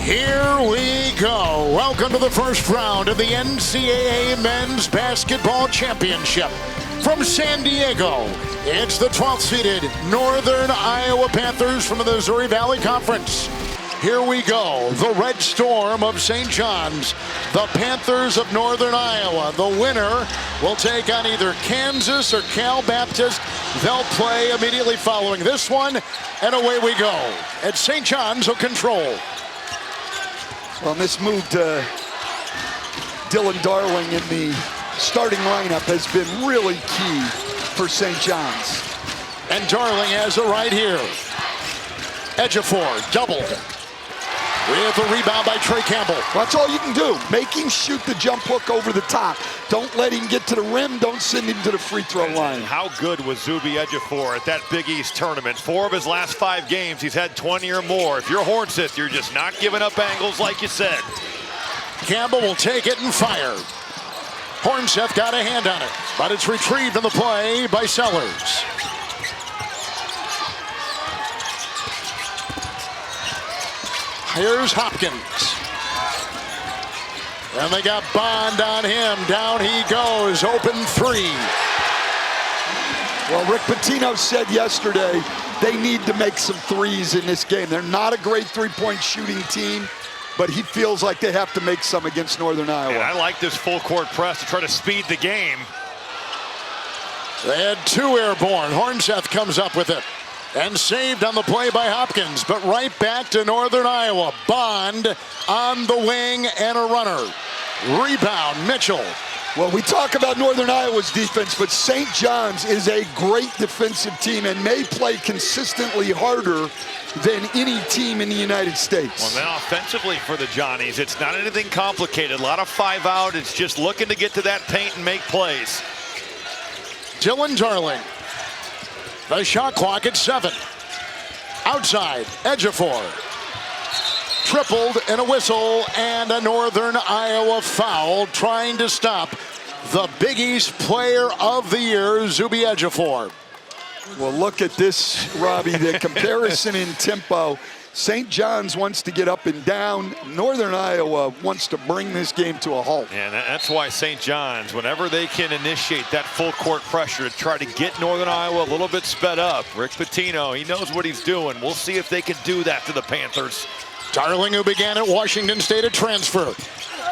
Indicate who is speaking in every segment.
Speaker 1: Here we go. Welcome to the first round of the NCAA Men's Basketball Championship. From San Diego, it's the 12th-seeded Northern Iowa Panthers from the Missouri Valley Conference. Here we go. The Red Storm of St. John's, the Panthers of Northern Iowa. The winner will take on either Kansas or Cal Baptist. They'll play immediately following this one, and away we go. And St. John's will control.
Speaker 2: Well, this move to Dylan Darling in the starting lineup has been really key for St. John's.
Speaker 1: And Darling has it right here. Ejiofor doubled. With a rebound by Trey Campbell.
Speaker 2: That's all you can do. Make him shoot the jump hook over the top. Don't let him get to the rim. Don't send him to the free throw line.
Speaker 3: How good was Zubie Edge at that Big East tournament? 4 of his last 5 games, he's had 20 or more. If you're Hornseth, you're just not giving up angles like you said.
Speaker 1: Campbell will take it and fire. Hornseth got a hand on it, but it's retrieved in the play by Sellers. Here's Hopkins. And they got Bond on him. Down he goes. Open 3.
Speaker 2: Well, Rick Pitino said yesterday they need to make some threes in this game. They're not a great three-point shooting team, but he feels like they have to make some against Northern Iowa.
Speaker 3: And I like this full-court press to try to speed the game.
Speaker 1: They had 2 airborne. Hornseth comes up with it. And saved on the play by Hopkins, but right back to Northern Iowa. Bond on the wing and a runner. Rebound, Mitchell.
Speaker 2: Well, we talk about Northern Iowa's defense, but St. John's is a great defensive team and may play consistently harder than any team in the United States.
Speaker 3: Well, now offensively for the Johnnies, it's not anything complicated. A lot of 5 out. It's just looking to get to that paint and make plays.
Speaker 1: Dylan Darling. The shot clock at 7. Outside, Ejiofor. Tripled and a whistle and a Northern Iowa foul trying to stop the Big East Player of the Year, Zubie Ejiofor.
Speaker 2: Well, look at this, Robbie, the comparison in tempo. St. John's wants to get up and down. Northern Iowa wants to bring this game to a halt.
Speaker 3: And that's why St. John's, whenever they can initiate that full court pressure to try to get Northern Iowa a little bit sped up, Rick Pitino, he knows what he's doing. We'll see if they can do that to the Panthers.
Speaker 1: Darling, who began at Washington State, a transfer.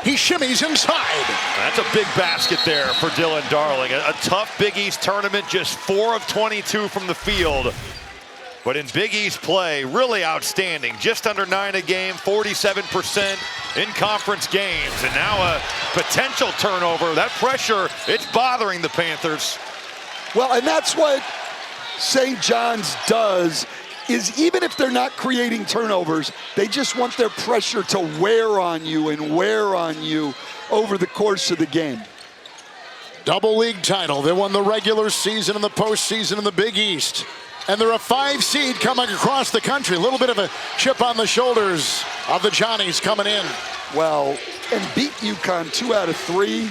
Speaker 1: He shimmies inside.
Speaker 3: That's a big basket there for Dylan Darling. A tough Big East tournament, just 4 of 22 from the field. But in Big East play, really outstanding. Just under 9 a game, 47% in conference games. And now a potential turnover. That pressure, it's bothering the Panthers.
Speaker 2: Well, and that's what St. John's does, is even if they're not creating turnovers, they just want their pressure to wear on you and wear on you over the course of the game.
Speaker 1: Double league title. They won the regular season and the postseason in the Big East. And they're a 5 seed coming across the country. A little bit of a chip on the shoulders of the Johnnies coming in.
Speaker 2: Well, and beat UConn 2 out of 3.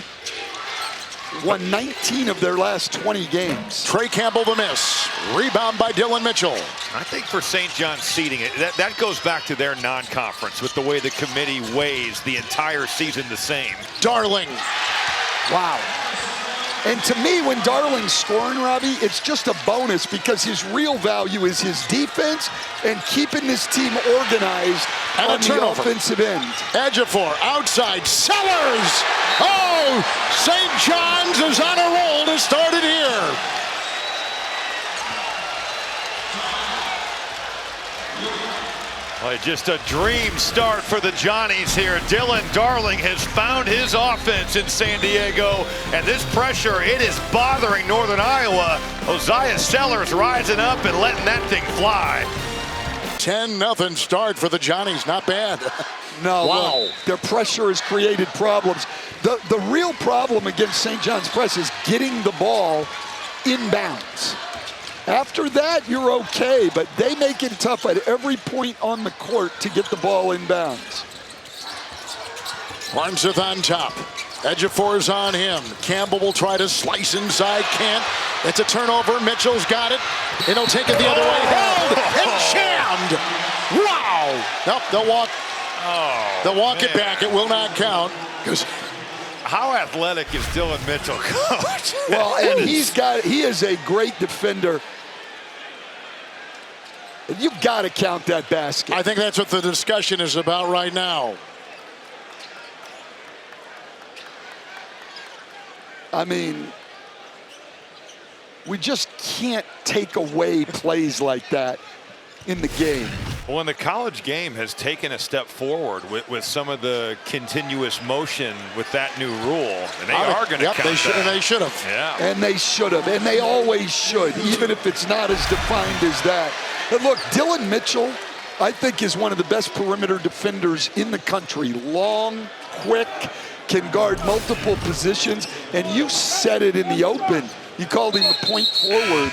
Speaker 2: Won 19 of their last 20 games.
Speaker 1: Trey Campbell the miss. Rebound by Dylan Mitchell.
Speaker 3: I think for St. John's seeding, that goes back to their non-conference with the way the committee weighs the entire season the same.
Speaker 1: Darling.
Speaker 2: Wow. And to me, when Darling's scoring, Robbie, it's just a bonus because his real value is his defense and keeping this team organized
Speaker 1: and
Speaker 2: on the offensive end.
Speaker 1: Ejiofor outside. Sellers! Oh, St. John's is on a roll to start it here.
Speaker 3: Well, just a dream start for the Johnnies here. Dylan Darling has found his offense in San Diego, and this pressure, it is bothering Northern Iowa. Osiah Sellers rising up and letting that thing fly.
Speaker 1: 10-0 start for the Johnnies. Not bad.
Speaker 2: No,
Speaker 1: wow.
Speaker 2: Their pressure has created problems. The real problem against St. John's press is getting the ball inbounds. After that, you're okay, but they make it tough at every point on the court to get the ball inbounds.
Speaker 1: Hornseth on top. Ejiofor's on him. Campbell will try to slice inside. Can't. It's a turnover. Mitchell's got it. And he'll take it the other way. Held and jammed. Wow. Nope, they'll walk
Speaker 3: Oh,
Speaker 1: They'll walk it
Speaker 3: man.
Speaker 1: back. It will not count.
Speaker 3: How athletic is Dylan Mitchell, coach?
Speaker 2: Well, and he is a great defender. You've got to count that basket.
Speaker 1: I think that's what the discussion is about right now.
Speaker 2: I mean, we just can't take away plays like that in the game.
Speaker 3: Well, and the college game has taken a step forward with some of the continuous motion with that new rule. And they are going to count that.
Speaker 1: And they should have.
Speaker 3: Yeah.
Speaker 2: And they should have. And they always should, even if it's not as defined as that. But look, Dylan Mitchell, I think, is one of the best perimeter defenders in the country. Long, quick, can guard multiple positions. And you said it in the open. You called him a point forward.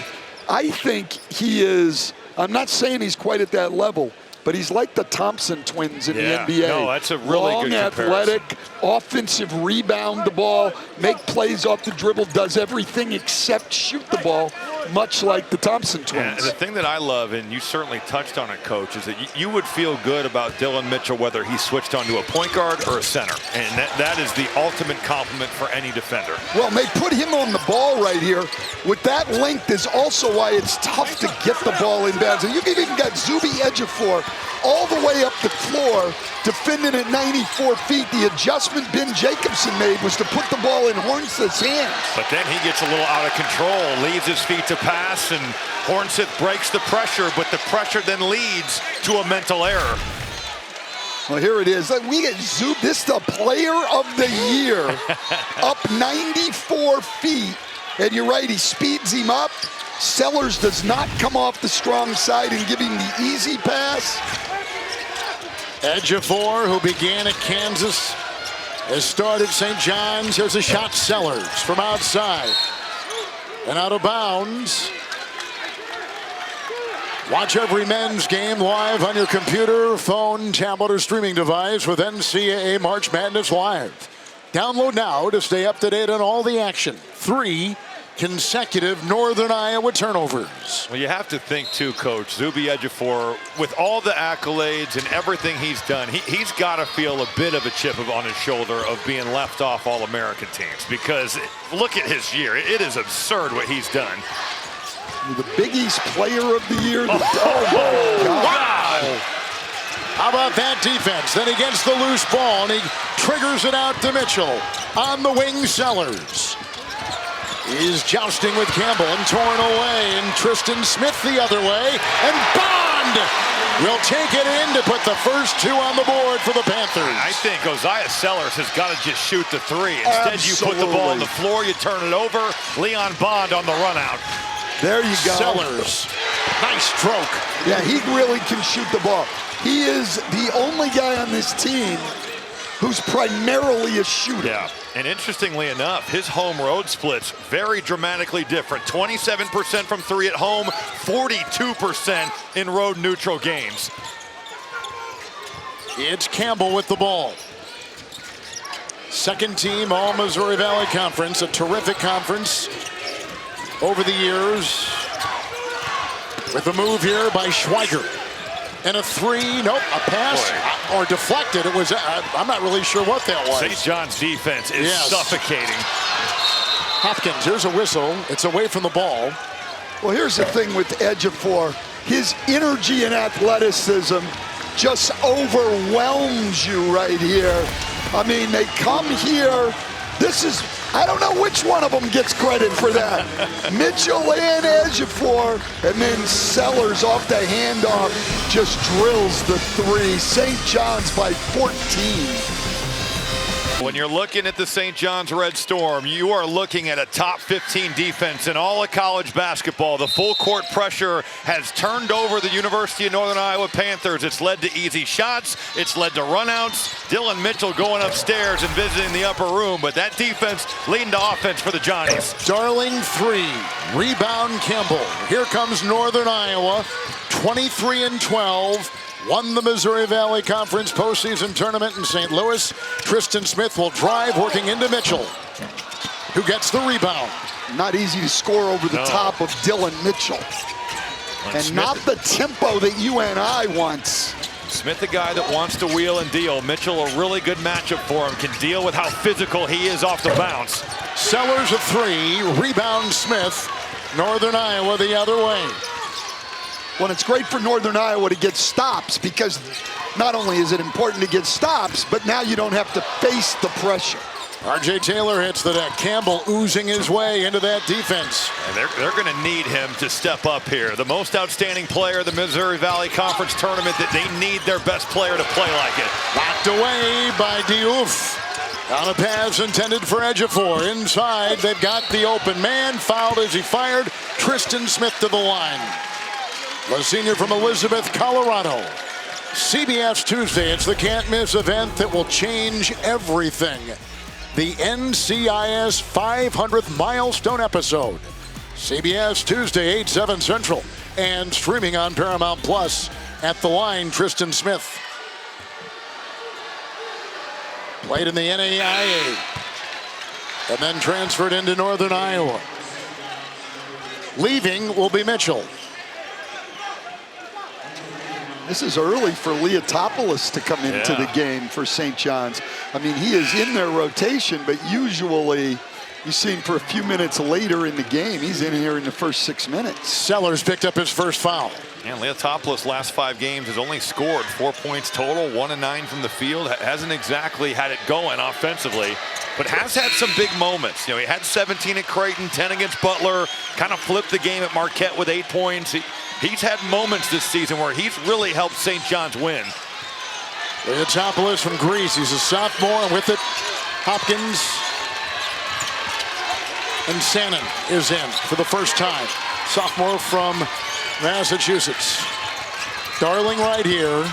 Speaker 2: I think he is, I'm not saying he's quite at that level, but he's like the Thompson twins in the NBA.
Speaker 3: No, that's a really
Speaker 2: long,
Speaker 3: good
Speaker 2: athletic,
Speaker 3: comparison.
Speaker 2: offensive rebound the ball, make plays off the dribble, does everything except shoot the ball, much like the Thompson twins.
Speaker 3: And the thing that I love, and you certainly touched on it, Coach, is that you would feel good about Dylan Mitchell whether he switched onto a point guard or a center. And that is the ultimate compliment for any defender.
Speaker 2: Well, they put him on the ball right here. With that length is also why it's tough to get the ball in bounds. And you've even got Zubie Edge all the way up the floor, defending at 94 feet. The adjustment Ben Jacobson made was to put the ball in Hornsleth's hands.
Speaker 3: But then he gets a little out of control, leaves his feet to pass, and Hornsleth breaks the pressure, but the pressure then leads to a mental error.
Speaker 2: Well, here it is. We get Zub. This is the player of the year, up 94 feet. And you're right, he speeds him up. Sellers does not come off the strong side and give him the easy pass.
Speaker 1: Ejiofor, who began at Kansas, has started St. John's. Here's a shot, Sellers from outside. And out of bounds. Watch every men's game live on your computer, phone, tablet, or streaming device with NCAA March Madness Live. Download now to stay up to date on all the action. 3 consecutive Northern Iowa turnovers.
Speaker 3: Well, you have to think, too, Coach, Zubie Edge, with all the accolades and everything he's done, he's got to feel a bit of a chip on his shoulder of being left off All-American teams, because look at his year. It is absurd what he's done.
Speaker 2: The Big East Player of the Year.
Speaker 1: Wow! How about that defense? Then against the loose ball, and he triggers it out to Mitchell. On the wing, Sellers. He's jousting with Campbell and torn away, and Tristan Smith the other way, and Bond will take it in to put the first 2 on the board for the Panthers.
Speaker 3: I think Osiah Sellers has got to just shoot the 3. Instead, you put the ball on the floor, you turn it over. Leon Bond on the run out.
Speaker 2: There you go.
Speaker 1: Sellers, nice stroke.
Speaker 2: Yeah, he really can shoot the ball. He is the only guy on this team who's primarily a shooter.
Speaker 3: Yeah, and interestingly enough, his home-road splits very dramatically different. 27% from 3 at home, 42% in road neutral games.
Speaker 1: It's Campbell with the ball. Second team All Missouri Valley Conference, a terrific conference over the years. With the move here by Schweiger. And a 3, nope, a pass, or deflected. It was, I'm not really sure what that was.
Speaker 3: St. John's defense is suffocating.
Speaker 1: Hopkins, here's a whistle. It's away from the ball.
Speaker 2: Well, here's the thing with Ejiofor. His energy and athleticism just overwhelms you right here. I mean, they come here. This is, I don't know which one of them gets credit for that. Mitchell and Ejiofor, and then Sellers off the handoff just drills the 3. St. John's by 14.
Speaker 3: When you're looking at the St. John's Red Storm, you are looking at a top 15 defense in all of college basketball. The full court pressure has turned over the University of Northern Iowa Panthers. It's led to easy shots. It's led to runouts. Dylan Mitchell going upstairs and visiting the upper room, but that defense leading to offense for the Johnnies.
Speaker 1: Darling 3, rebound Campbell. Here comes Northern Iowa, 23-12. Won the Missouri Valley Conference postseason tournament in St. Louis. Tristan Smith will drive, working into Mitchell, who gets the rebound.
Speaker 2: Not easy to score over the top of Dylan Mitchell. And Smith, not the tempo that UNI wants.
Speaker 3: Smith, the guy that wants to wheel and deal. Mitchell, a really good matchup for him. Can deal with how physical he is off the bounce.
Speaker 1: Sellers a three. Rebound Smith. Northern Iowa the other way.
Speaker 2: Well, it's great for Northern Iowa to get stops, because not only is it important to get stops, but now you don't have to face the pressure.
Speaker 1: R.J. Taylor hits the deck. Campbell oozing his way into that defense.
Speaker 3: And they're going to need him to step up here. The most outstanding player of the Missouri Valley Conference tournament, that they need their best player to play like it.
Speaker 1: Knocked away by Diouf. On a pass intended for Ejiofor. Inside, they've got the open man. Fouled as he fired. Tristan Smith to the line. The senior from Elizabeth, Colorado. CBS Tuesday. It's the can't-miss event that will change everything. The NCIS 500th milestone episode. CBS Tuesday, 8/7 Central. And streaming on Paramount Plus. At the line, Tristan Smith. Played in the NAIA. And then transferred into Northern Iowa. Leaving will be Mitchell.
Speaker 2: This is early for Leotopoulos to come into the game for St. John's. I mean, he is in their rotation, but usually you see him for a few minutes later in the game. He's in here in the first 6 minutes.
Speaker 1: Sellers picked up his first foul.
Speaker 3: And Leotopoulos last 5 games has only scored 4 points total, 1 of 9 from the field. Hasn't exactly had it going offensively, but has had some big moments. You know, he had 17 at Creighton, 10 against Butler, kind of flipped the game at Marquette with 8 points. He's had moments this season where he's really helped St. John's win.
Speaker 1: Leotopoulos from Greece. He's a sophomore, and with it, Hopkins. And Sannon is in for the first time. Sophomore from Massachusetts. Darling right here.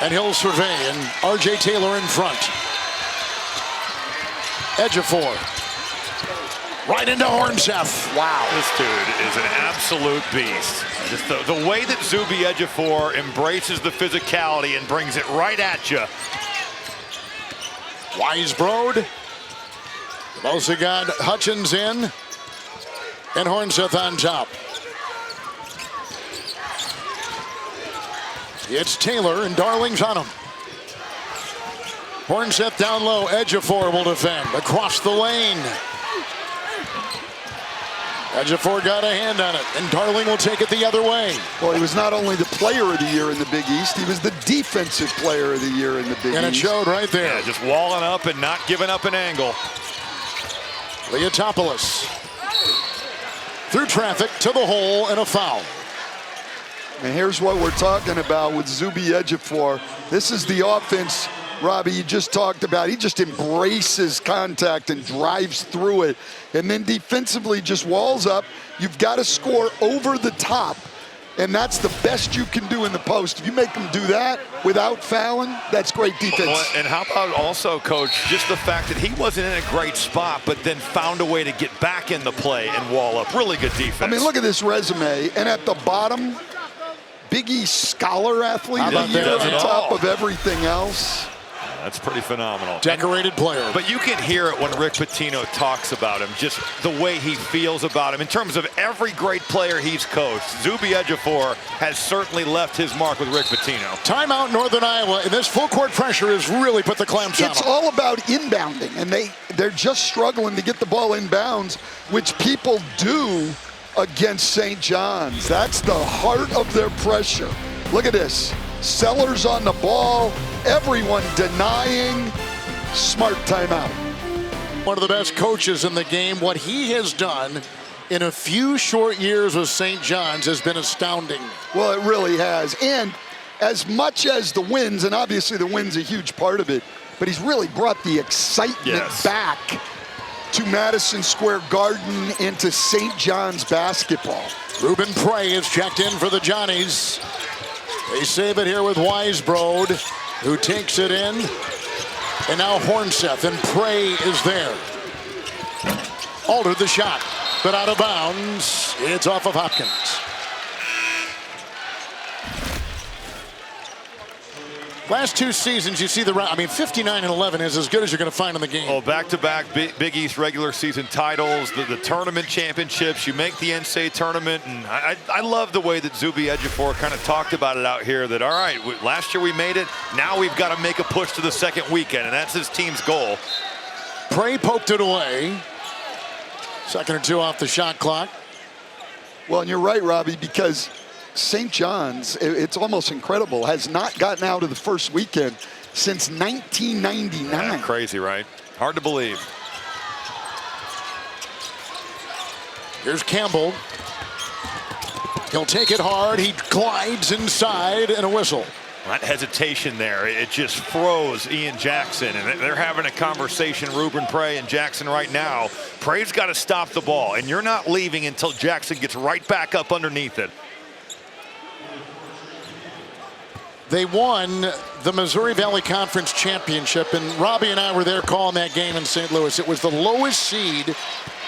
Speaker 1: And he'll survey, and R.J. Taylor in front. Ejiofor. Right into Hornseth. Wow.
Speaker 3: This dude is an absolute beast. Just the way that Zubie Edge embraces the physicality and brings it right at you.
Speaker 1: Weisbrod. They've also got Hutchins in. And Hornseth on top. It's Taylor, and Darling's on him. Hornseth down low. Ejiofor will defend. Across the lane. Ejiofor got a hand on it, and Darling will take it the other way.
Speaker 2: Well, he was not only the player of the year in the Big East, he was the defensive player of the year in the Big East.
Speaker 1: And it showed right there.
Speaker 3: Yeah, just walling up and not giving up an angle.
Speaker 1: Leotopoulos. Through traffic to the hole, and a foul.
Speaker 2: And here's what we're talking about with Zubie Edge. This is the offense, Robbie, you just talked about. He just embraces contact and drives through it. And then defensively just walls up. You've got to score over the top. And that's the best you can do in the post. If you make them do that without fouling, that's great defense.
Speaker 3: Well, and how about also, Coach, just the fact that he wasn't in a great spot, but then found a way to get back in the play and wall up. Really good defense.
Speaker 2: I mean, look at this resume. And at the bottom, Big East Scholar Athlete of the Year on top of everything else.
Speaker 3: That's pretty phenomenal.
Speaker 1: Decorated player.
Speaker 3: But you can hear it when Rick Pitino talks about him, just the way he feels about him. In terms of every great player he's coached, Zubie Edge has certainly left his mark with Rick Pitino.
Speaker 1: Timeout Northern Iowa, and this full court pressure has really put the clamps on them.
Speaker 2: It's all about inbounding, and they're just struggling to get the ball inbounds, which people do against St. John's. That's the heart of their pressure. Look at this. Sellers on the ball, everyone denying. Smart timeout.
Speaker 1: One of the best coaches in the game. What he has done in a few short years with St. John's has been astounding.
Speaker 2: Well, it really has. And as much as the wins, and obviously the win's a huge part of it, but he's really brought the excitement back to Madison Square Garden and to St. John's basketball.
Speaker 1: Ruben Prey is checked in for the Johnnies. They save it here with Weisbrod, who takes it in. And now Hornseth, and Prey is there. Altered the shot, but out of bounds. It's off of Hopkins. Last 2 seasons, you see the, I mean, 59-11 is as good as you're going to find in the game.
Speaker 3: Oh, back-to-back Big East regular season titles, the tournament championships. You make the NCAA tournament, and I love the way that Zubie Edge kind of talked about it out here. That all right, last year we made it. Now we've got to make a push to the second weekend, and that's his team's goal.
Speaker 1: Prey poked it away. Second or 2 off the shot clock.
Speaker 2: Well, and you're right, Robbie, because St. John's, it's almost incredible, has not gotten out of the first weekend since 1999.
Speaker 3: Yeah, crazy, right? Hard to believe.
Speaker 1: Here's Campbell. He'll take it hard. He glides inside, and a whistle.
Speaker 3: That hesitation there, it just froze Ian Jackson, and they're having a conversation, Ruben Prey and Jackson right now. Prey's got to stop the ball, and you're not leaving until Jackson gets right back up underneath it.
Speaker 1: They won the Missouri Valley Conference Championship, and Robbie and I were there calling that game in St. Louis. It was the lowest seed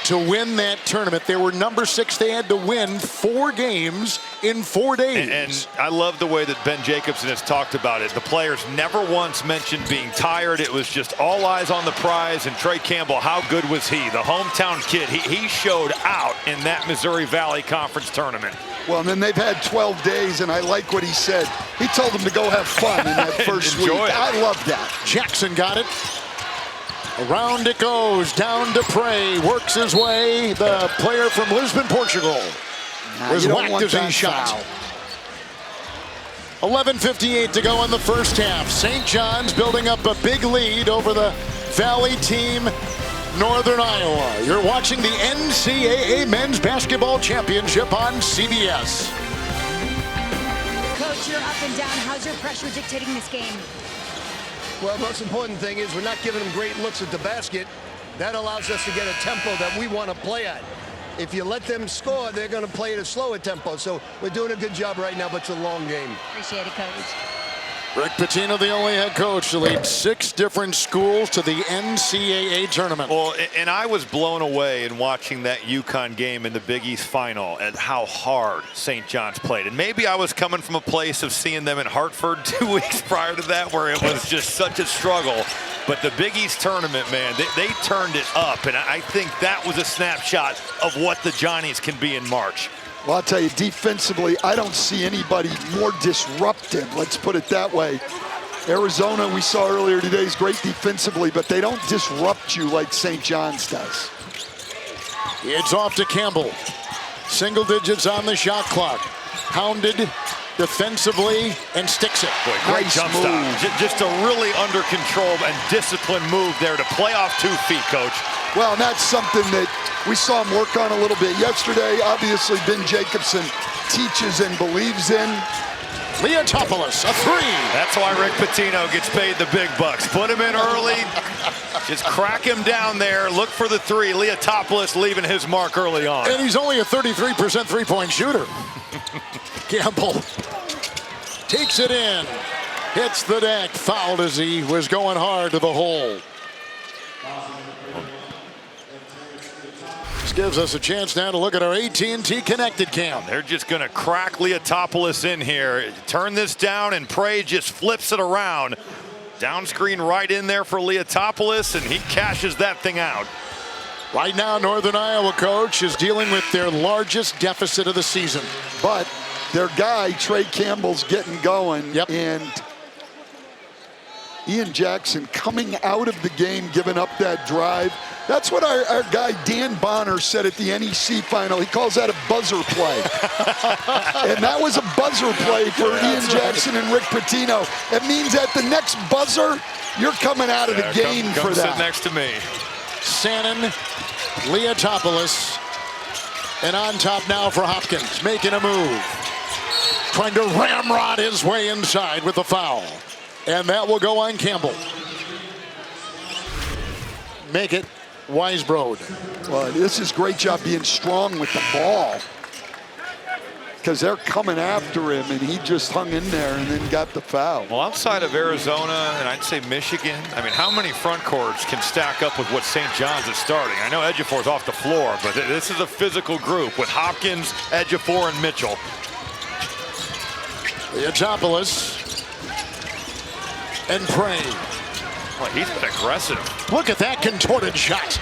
Speaker 1: to win that tournament. They were number 6. They had to win 4 games in 4 days.
Speaker 3: And I love the way that Ben Jacobson has talked about it. The players never once mentioned being tired. It was just all eyes on the prize. And Trey Campbell, how good was he? The hometown kid, he showed out in that Missouri Valley Conference tournament.
Speaker 2: Well, and then they've had 12 days, and I like what he said. He told them to go have fun in that first week. I love that.
Speaker 1: Jackson got it. Around it goes, down to Prey, works his way. The player from Lisbon, Portugal, was whacked as he shot. 11:58 to go in the first half. St. John's building up a big lead over the Valley team, Northern Iowa. You're watching the NCAA Men's Basketball Championship on CBS.
Speaker 4: Coach, you're up and down. How's your pressure dictating this game?
Speaker 5: Well, the most important thing is we're not giving them great looks at the basket. That allows us to get a tempo that we want to play at. If you let them score, they're going to play at a slower tempo. So we're doing a good job right now, but it's a long game.
Speaker 4: Appreciate it, Coach.
Speaker 1: Rick Pitino, the only head coach to lead 6 different schools to the NCAA tournament.
Speaker 3: Well, and I was blown away in watching that UConn game in the Big East final at how hard St. John's played. And maybe I was coming from a place of seeing them in Hartford 2 weeks prior to that where it was just such a struggle. But the Big East tournament, man, they turned it up. And I think that was a snapshot of what the Johnnies can be in March.
Speaker 2: Well, I'll tell you, defensively, I don't see anybody more disruptive. Let's put it that way. Arizona, we saw earlier today, is great defensively, but they don't disrupt you like St. John's does.
Speaker 1: It's off to Campbell. Single digits on the shot clock. Hounded defensively and sticks it.
Speaker 3: Boy, great jump stop. Just a really under control and disciplined move there to play off 2 feet, Coach.
Speaker 2: Well, and that's something that we saw him work on a little bit yesterday. Obviously, Ben Jacobson teaches and believes in.
Speaker 1: Leotopoulos, a 3.
Speaker 3: That's why Rick Pitino gets paid the big bucks. Put him in early. Just crack him down there. Look for the 3. Leotopoulos leaving his mark early on.
Speaker 1: And he's only a 33% three-point shooter. Campbell takes it in. Hits the deck. Fouled as he was going hard to the hole. This gives us a chance now to look at our AT&T Connected cam.
Speaker 3: They're just going to crack Leotopoulos in here. Turn this down, and Prey just flips it around. Down screen right in there for Leotopoulos, and he cashes that thing out.
Speaker 1: Right now, Northern Iowa, Coach, is dealing with their largest deficit of the season.
Speaker 2: But their guy, Trey Campbell's getting going.
Speaker 1: Yep.
Speaker 2: And Ian Jackson coming out of the game, giving up that drive. That's what our guy Dan Bonner said at the NEC final. He calls that a buzzer play. And that was a buzzer play for Ian Jackson and Rick Pitino. It means at the next buzzer, you're coming out of the game
Speaker 3: come
Speaker 2: for that.
Speaker 3: Sit next to me.
Speaker 1: Sannon, Leotopoulos, and on top now for Hopkins, making a move. Trying to ramrod his way inside with the foul. And that will go on Campbell. Make it Weisbrod.
Speaker 2: Well, this is great job being strong with the ball. Because they're coming after him, and he just hung in there and then got the foul.
Speaker 3: Well, outside of Arizona, and I'd say Michigan, I mean, how many front courts can stack up with what St. John's is starting? I know Ejiofor's off the floor, but this is a physical group with Hopkins, Ejiofor, and Mitchell.
Speaker 1: Leotopoulos and pray.
Speaker 3: Well, he's been aggressive.
Speaker 1: Look at that contorted shot.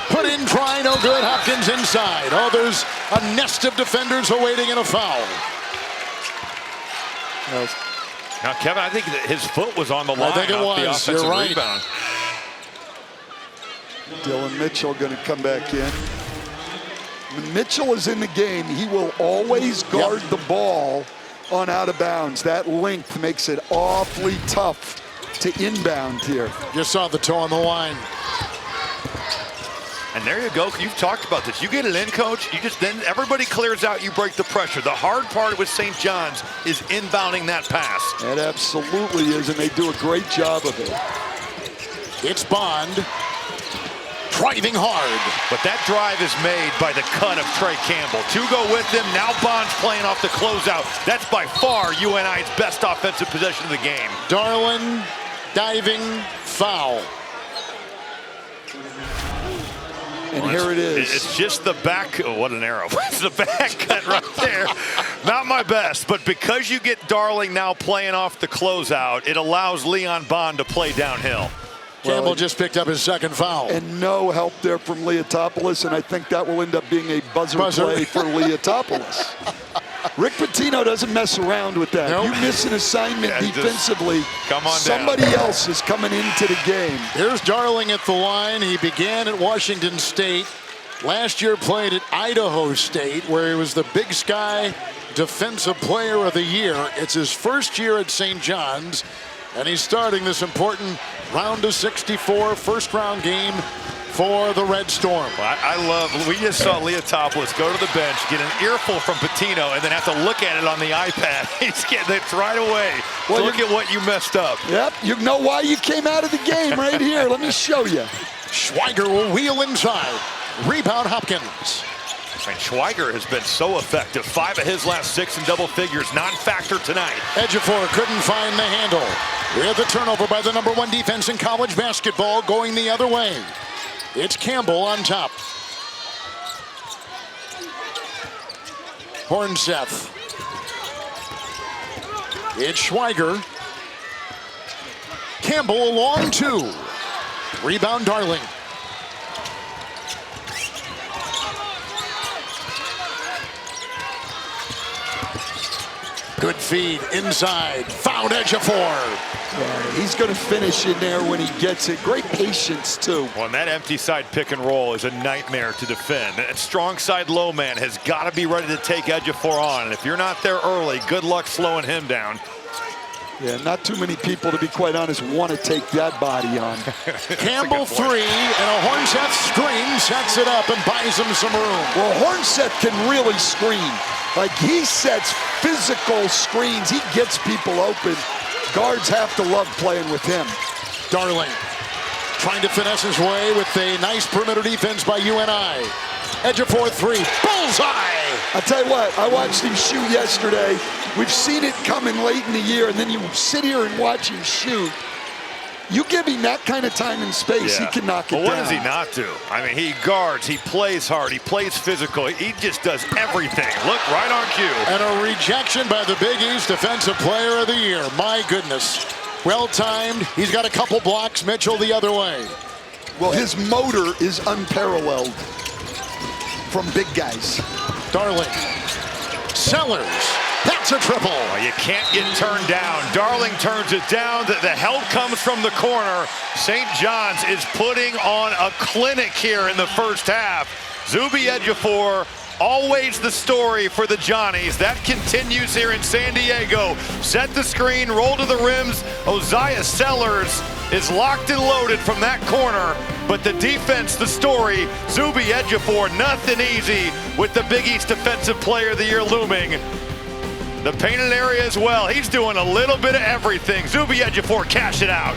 Speaker 1: Put in, try, no good. Hopkins inside. Oh, there's a nest of defenders awaiting in a foul.
Speaker 3: Now, Kevin, I think that his foot was on the line.
Speaker 1: I think it
Speaker 3: off the
Speaker 1: was.
Speaker 3: offensive
Speaker 1: You're right.
Speaker 3: rebound.
Speaker 2: Dylan Mitchell going to come back in. When Mitchell is in the game, he will always guard the ball on out of bounds. That length makes it awfully tough to inbound here.
Speaker 1: You saw the toe on the line.
Speaker 3: And there you go. You've talked about this. You get it in, coach. You just then everybody clears out. You break the pressure. The hard part with St. John's is inbounding that pass.
Speaker 2: It absolutely is, and they do a great job of it.
Speaker 1: It's Bond. Driving hard.
Speaker 3: But that drive is made by the cut of Trey Campbell. Two go with him. Now Bond's playing off the closeout. That's by far UNI's best offensive possession of the game.
Speaker 1: Darlin, diving, foul.
Speaker 2: And here it is.
Speaker 3: It's just the back. Oh, what an arrow. It's the back cut right there. Not my best, but because you get Darling now playing off the closeout, it allows Leon Bond to play downhill.
Speaker 1: Campbell just picked up his second foul.
Speaker 2: And no help there from Leotopoulos, and I think that will end up being a buzzer. Play for Leotopoulos. Rick Pitino doesn't mess around with that.
Speaker 1: Nope.
Speaker 2: You miss an assignment defensively,
Speaker 3: come on
Speaker 2: somebody
Speaker 3: down.
Speaker 2: else is coming into the game.
Speaker 1: Here's Darling at the line. He began at Washington State. Last year played at Idaho State, where he was the Big Sky Defensive Player of the Year. It's his first year at St. John's, and he's starting this important round of 64 first-round game for the Red Storm.
Speaker 3: I love, we just saw Leotopoulos go to the bench, get an earful from Pitino, and then have to look at it on the iPad. He's getting it right away. Well, look at what you messed up.
Speaker 2: Yep, you know why you came out of the game right here. Let me show you.
Speaker 1: Schweiger will wheel inside. Rebound Hopkins.
Speaker 3: And Schweiger has been so effective. 5 of his last 6 in double figures, non-factor tonight.
Speaker 1: Ejiofor couldn't find the handle. We have the turnover by the #1 defense in college basketball going the other way. It's Campbell on top. Hornseth. It's Schweiger. Campbell along 2. Rebound Darling. Good feed inside. Found Ejiofor.
Speaker 2: Yeah, he's going to finish in there when he gets it. Great patience, too.
Speaker 3: Well, and that empty side pick and roll is a nightmare to defend. That strong side low man has got to be ready to take Ejiofor on. And if you're not there early, good luck slowing him down.
Speaker 2: Yeah, not too many people, to be quite honest, want to take that body on.
Speaker 1: Campbell 3, and a Hornseth screen sets it up and buys him some room.
Speaker 2: Well, Hornseth can really screen. Like, he sets physical screens. He gets people open. Guards have to love playing with him.
Speaker 1: Darling trying to finesse his way with a nice perimeter defense by UNI. Ejiofor 3, bullseye!
Speaker 2: I'll tell you what, I watched him shoot yesterday. We've seen it coming late in the year, and then you sit here and watch him shoot. You give him that kind of time and space, he can knock it down.
Speaker 3: What does he not do? I mean, he guards, he plays hard, he plays physical. He just does everything. Look, right on cue.
Speaker 1: And a rejection by the Big East Defensive Player of the Year. My goodness. Well timed. He's got a couple blocks. Mitchell the other way.
Speaker 2: Well, his motor is unparalleled from big guys.
Speaker 1: Darling. Sellers. That's a triple.
Speaker 3: Well, you can't get turned down. Darling turns it down. The help comes from the corner. St. John's is putting on a clinic here in the first half. Zubie Edge, always the story for the Johnnies. That continues here in San Diego. Set the screen, roll to the rims. Oziah Sellers is locked and loaded from that corner. But the defense, the story, Zubie Edge, nothing easy with the Big East Defensive Player of the Year looming. The painted area as well. He's doing a little bit of everything. Zubie Edge cash it out.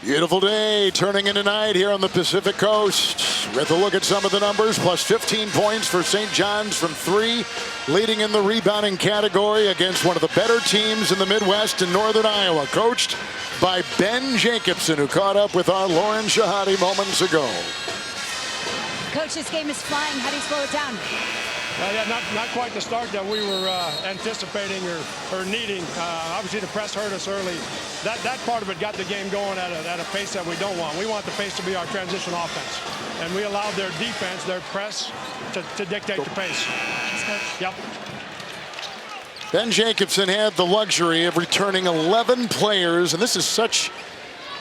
Speaker 1: Beautiful day turning in tonight here on the Pacific Coast. With a look at some of the numbers, plus 15 points for St. John's from 3, leading in the rebounding category against one of the better teams in the Midwest and Northern Iowa, coached by Ben Jacobson, who caught up with our Lauren Shahadi moments ago.
Speaker 4: Coach, this game is flying. How do you slow it down?
Speaker 6: Yeah, not quite the start that we were anticipating or needing. Obviously, the press hurt us early. That part of it got the game going at a pace that we don't want. We want the pace to be our transition offense. And we allowed their defense, their press, to dictate the pace. Yep.
Speaker 1: Ben Jacobson had the luxury of returning 11 players, and this is such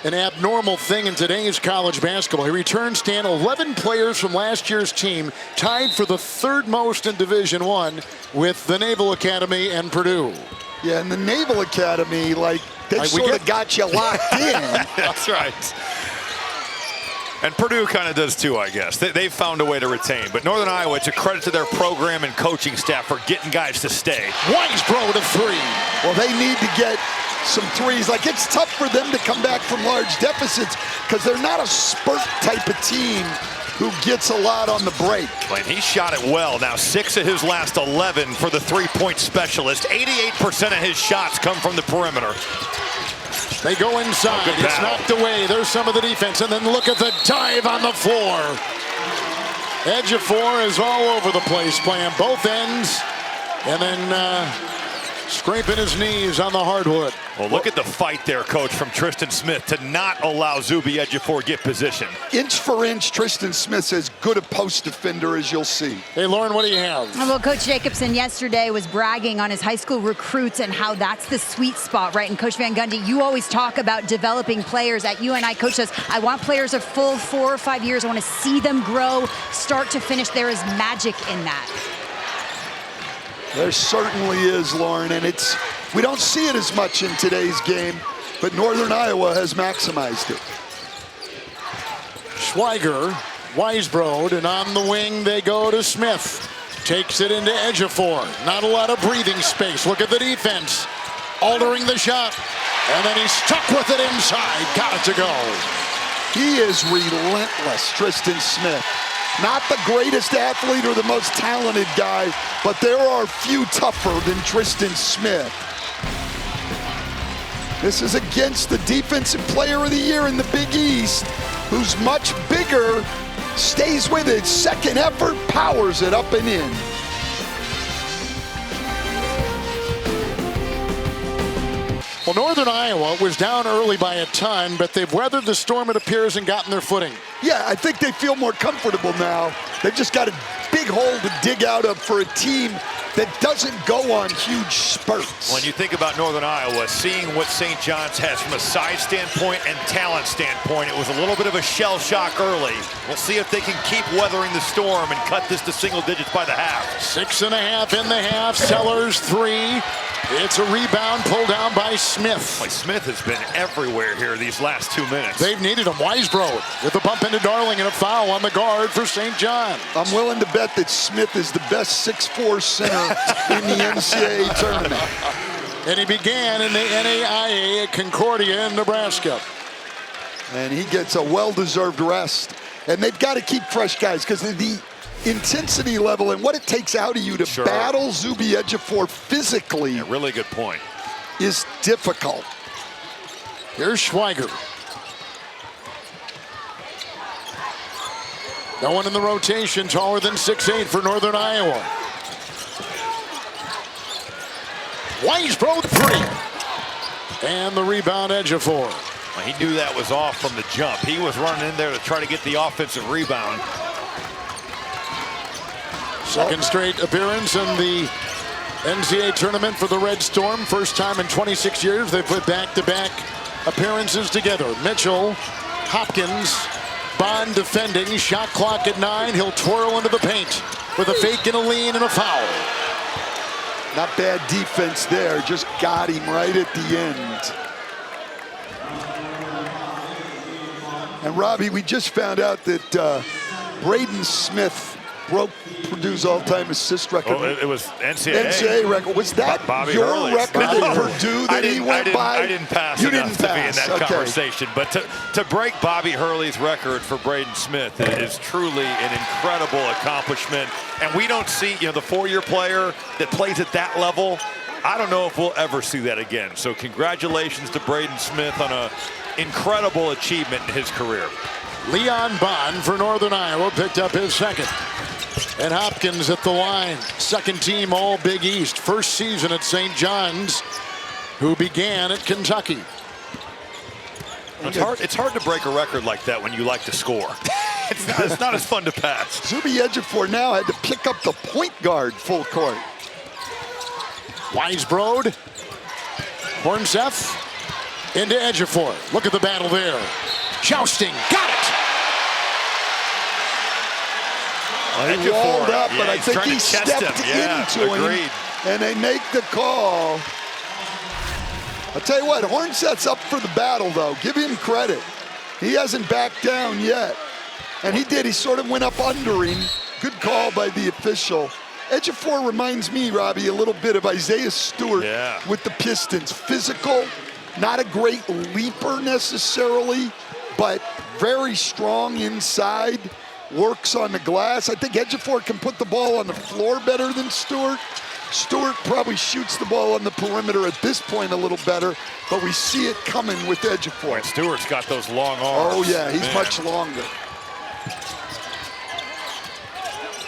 Speaker 1: an abnormal thing in today's college basketball. He returns, Dan, 11 players from last year's team, tied for the third most in Division I with the Naval Academy and Purdue.
Speaker 2: Yeah, and the Naval Academy, like, they sort of got you locked in.
Speaker 3: That's right. And Purdue kind of does too, I guess. They've found a way to retain. But Northern Iowa, it's a credit to their program and coaching staff for getting guys to stay.
Speaker 1: Weisbro to three.
Speaker 2: Well, they need to get some threes. Like, it's tough for them to come back from large deficits because they're not a spurt type of team who gets a lot on the break.
Speaker 3: And he shot it well. Now 6 of his last 11 for the three-point specialist. 88% of his shots come from the perimeter.
Speaker 1: They go inside. It's knocked away. There's some of the defense. And then look at the dive on the floor. Ejiofor is all over the place, playing both ends. And then scraping his knees on the hardwood.
Speaker 3: Well, look at the fight there, Coach, from Tristan Smith to not allow Zubie Edge get position.
Speaker 2: Inch for inch, Tristan Smith's as good a post defender as you'll see.
Speaker 1: Hey, Lauren, what do you have?
Speaker 4: Well, Coach Jacobson yesterday was bragging on his high school recruits and how that's the sweet spot, right? And Coach Van Gundy, you always talk about developing players. At UNI, Coach says, I want players a full 4 or 5 years. I want to see them grow, start to finish. There is magic in that.
Speaker 2: There certainly is, Lauren, and we don't see it as much in today's game, but Northern Iowa has maximized it.
Speaker 1: Schweiger, Weisbrod, and on the wing they go to Smith. Takes it into Ejiofor. Not a lot of breathing space. Look at the defense. Altering the shot. And then he's stuck with it inside. Got it to go.
Speaker 2: He is relentless, Tristan Smith. Not the greatest athlete or the most talented guy, but there are few tougher than Tristan Smith. This is against the Defensive Player of the Year in the Big East, who's much bigger, stays with it, second effort, powers it up and in.
Speaker 1: Well, Northern Iowa was down early by a ton, but they've weathered the storm, it appears, and gotten their footing.
Speaker 2: Yeah, I think they feel more comfortable now. They've just got a big hole to dig out of for a team that doesn't go on huge spurts.
Speaker 3: When you think about Northern Iowa, seeing what St. John's has from a size standpoint and talent standpoint, it was a little bit of a shell shock early. We'll see if they can keep weathering the storm and cut this to single digits by the half.
Speaker 1: 6.5 in the half. Sellers 3. It's a rebound pulled down by Smith.
Speaker 3: Boy, Smith has been everywhere here these last 2 minutes.
Speaker 1: They've needed him. Weisbro with the bump into Darling and a foul on the guard for St. John.
Speaker 2: I'm willing to bet that Smith is the best 6'4" center in the NCAA tournament.
Speaker 1: And he began in the NAIA at Concordia in Nebraska.
Speaker 2: And he gets a well-deserved rest. And they've got to keep fresh guys because the intensity level and what it takes out of you to battle Zubie Edge physically.
Speaker 3: Yeah, really good point.
Speaker 2: Is difficult.
Speaker 1: Here's Schweiger. No one in the rotation taller than 6'8" for Northern Iowa. Weisbro 3. And the rebound, Ejiofor.
Speaker 3: Well, he knew that was off from the jump. He was running in there to try to get the offensive rebound.
Speaker 1: Second straight appearance in the NCAA tournament for the Red Storm. First time in 26 years they put back-to-back appearances together. Mitchell, Hopkins, Bond defending. Shot clock at 9. He'll twirl into the paint with a fake and a lean and a foul.
Speaker 2: Not bad defense there. Just got him right at the end. And Robbie, we just found out that Braden Smith broke Purdue's all-time assist record.
Speaker 3: Oh, it was NCAA.
Speaker 2: NCAA record. Was that
Speaker 3: Bobby
Speaker 2: your
Speaker 3: Hurley's
Speaker 2: record at Purdue that he went by?
Speaker 3: I didn't pass
Speaker 2: you
Speaker 3: enough
Speaker 2: didn't
Speaker 3: to
Speaker 2: pass.
Speaker 3: be in that conversation. But to break Bobby Hurley's record for Braden Smith is truly an incredible accomplishment. And we don't see, the 4-year player that plays at that level. I don't know if we'll ever see that again. So congratulations to Braden Smith on an incredible achievement in his career.
Speaker 1: Leon Bond for Northern Iowa picked up his second. And Hopkins at the line. Second team all Big East. First season at St. John's, who began at Kentucky.
Speaker 3: It's hard to break a record like that when you like to score. It's not as fun to pass.
Speaker 2: Zubie Edge now had to pick up the point guard full court.
Speaker 1: Weisbrod, Hornseth, into Ejiofor. Look at the battle there. Jousting, got it!
Speaker 2: He walled up,
Speaker 3: yeah,
Speaker 2: but I think he
Speaker 3: to chest
Speaker 2: stepped into him, and they make the call. I'll tell you what, Hornseth's up for the battle, though. Give him credit. He hasn't backed down yet. And he did. He sort of went up under him. Good call by the official. Ejiofor reminds me, Robbie, a little bit of Isaiah Stewart with the Pistons. Physical, not a great leaper necessarily, but very strong inside, works on the glass. I think Ejiofor can put the ball on the floor better than Stewart. Stewart probably shoots the ball on the perimeter at this point a little better, but we see it coming with Ejiofor.
Speaker 3: And Stewart's got those long arms.
Speaker 2: Oh, yeah, he's much longer.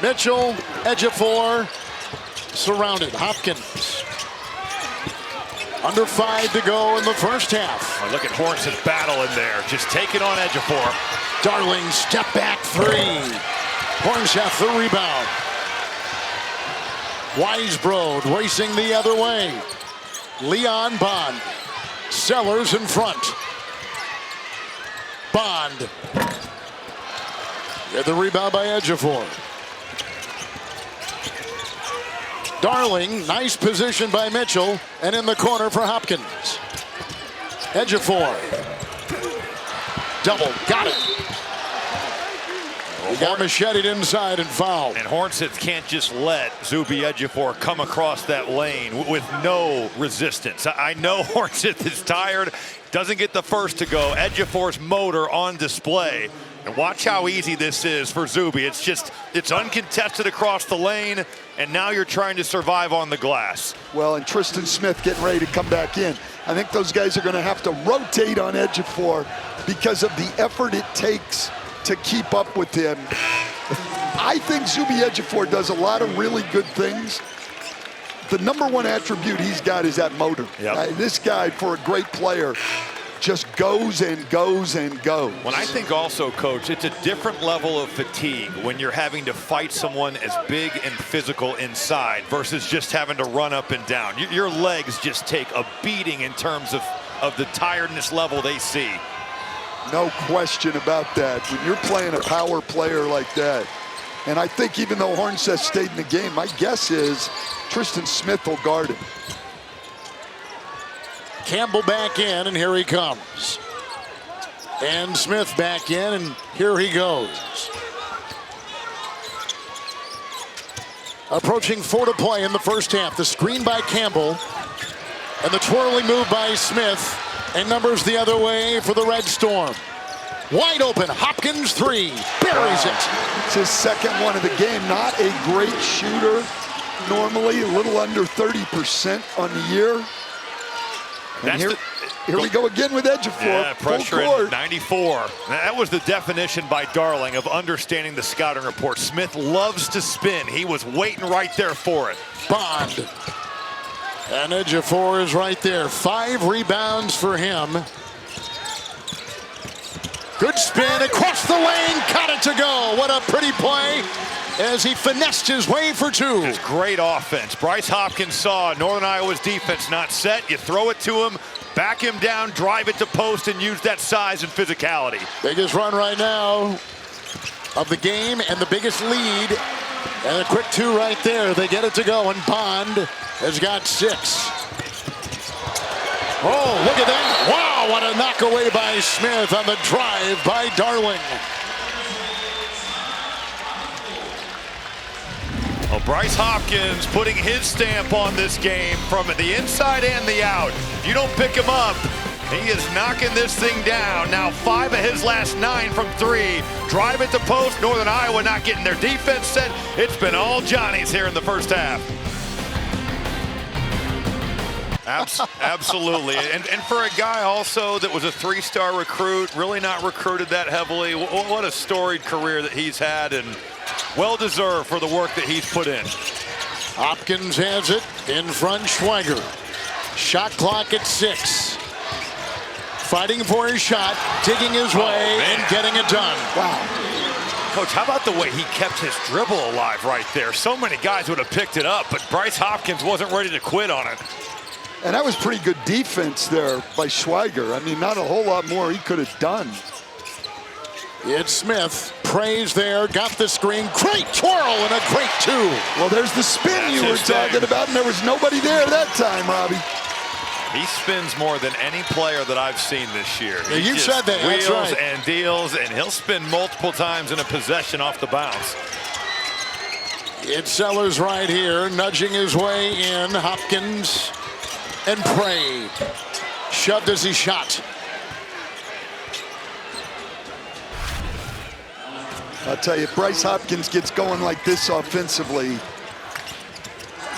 Speaker 1: Mitchell, Ejiofor, surrounded. Hopkins. Under 5 to go in the first half.
Speaker 3: Oh, look at Hornseth's battle in there. Just taking on Ejiofor.
Speaker 1: Darling, step back 3. Hornseth, the rebound. Weisbrod racing the other way. Leon Bond. Sellers in front. Bond. Get the rebound by Ejiofor. Darling, nice position by Mitchell, and in the corner for Hopkins. Ejiofor. Double, got it. He got macheted inside and fouled.
Speaker 3: And Hornseth can't just let Zubie Ejiofor come across that lane with no resistance. I know Hornseth is tired, doesn't get the first to go. Ejiofor's motor on display. And watch how easy this is for Zubie. It's uncontested across the lane, and now you're trying to survive on the glass.
Speaker 2: Well, and Tristan Smith getting ready to come back in. I think those guys are going to have to rotate on Ejiofor because of the effort it takes to keep up with him. I think Zubie Ejiofor does a lot of really good things. The number one attribute he's got is that motor. This guy, for a great player, just goes and goes and goes.
Speaker 3: When I think also, Coach, it's a different level of fatigue when you're having to fight someone as big and physical inside versus just having to run up and down. Your legs just take a beating in terms of the tiredness level they see.
Speaker 2: No question about that. When you're playing a power player like that, and I think even though Hornseth stayed in the game, my guess is Tristan Smith will guard him.
Speaker 1: Campbell back in, and here he comes. And Smith back in, and here he goes. Approaching 4 to play in the first half. The screen by Campbell, and the twirling move by Smith, and numbers the other way for the Red Storm. Wide open, Hopkins 3, buries it.
Speaker 2: It's his second one of the game. Not a great shooter normally, a little under 30% on the year. And here we go again with Ejiofor.
Speaker 3: Yeah, pressure at 94. That was the definition by Darling of understanding the scouting report. Smith loves to spin. He was waiting right there for it.
Speaker 1: Bond. And Ejiofor is right there. 5 rebounds for him. Good spin across the lane. Got it to go. What a pretty play as he finessed his way for 2.
Speaker 3: It's great offense. Bryce Hopkins saw Northern Iowa's defense not set. You throw it to him, back him down, drive it to post, and use that size and physicality.
Speaker 1: Biggest run right now of the game and the biggest lead. And a quick 2 right there. They get it to go, and Bond has got 6. Oh, look at that. Wow, what a knock away by Smith on the drive by Darling.
Speaker 3: Well, Bryce Hopkins putting his stamp on this game from the inside and the out. If you don't pick him up, he is knocking this thing down. Now 5 of his last 9 from 3. Drive it to post. Northern Iowa not getting their defense set. It's been all Johnny's here in the first half. Absolutely. And for a guy also that was a 3-star recruit, really not recruited that heavily, what a storied career that he's had. And Well deserved for the work that he's put in.
Speaker 1: Hopkins has it in front, Schweiger. Shot clock at 6. Fighting for his shot, digging his way and getting it done.
Speaker 2: Wow.
Speaker 3: Coach, how about the way he kept his dribble alive right there? So many guys would have picked it up, but Bryce Hopkins wasn't ready to quit on it.
Speaker 2: And that was pretty good defense there by Schweiger. I mean, not a whole lot more he could have done.
Speaker 1: It's Smith. Praise there. Got the screen. Great twirl and a great 2.
Speaker 2: Well, there's the spin you were talking about, and there was nobody there that time, Robbie.
Speaker 3: He spins more than any player that I've seen this year.
Speaker 1: Yeah, you said that.
Speaker 3: Wheels
Speaker 1: That's right.
Speaker 3: and deals, and he'll spin multiple times in a possession off the bounce.
Speaker 1: It's Sellers right here, nudging his way in. Hopkins and Prey. Shoved as he shot.
Speaker 2: I'll tell you, if Bryce Hopkins gets going like this offensively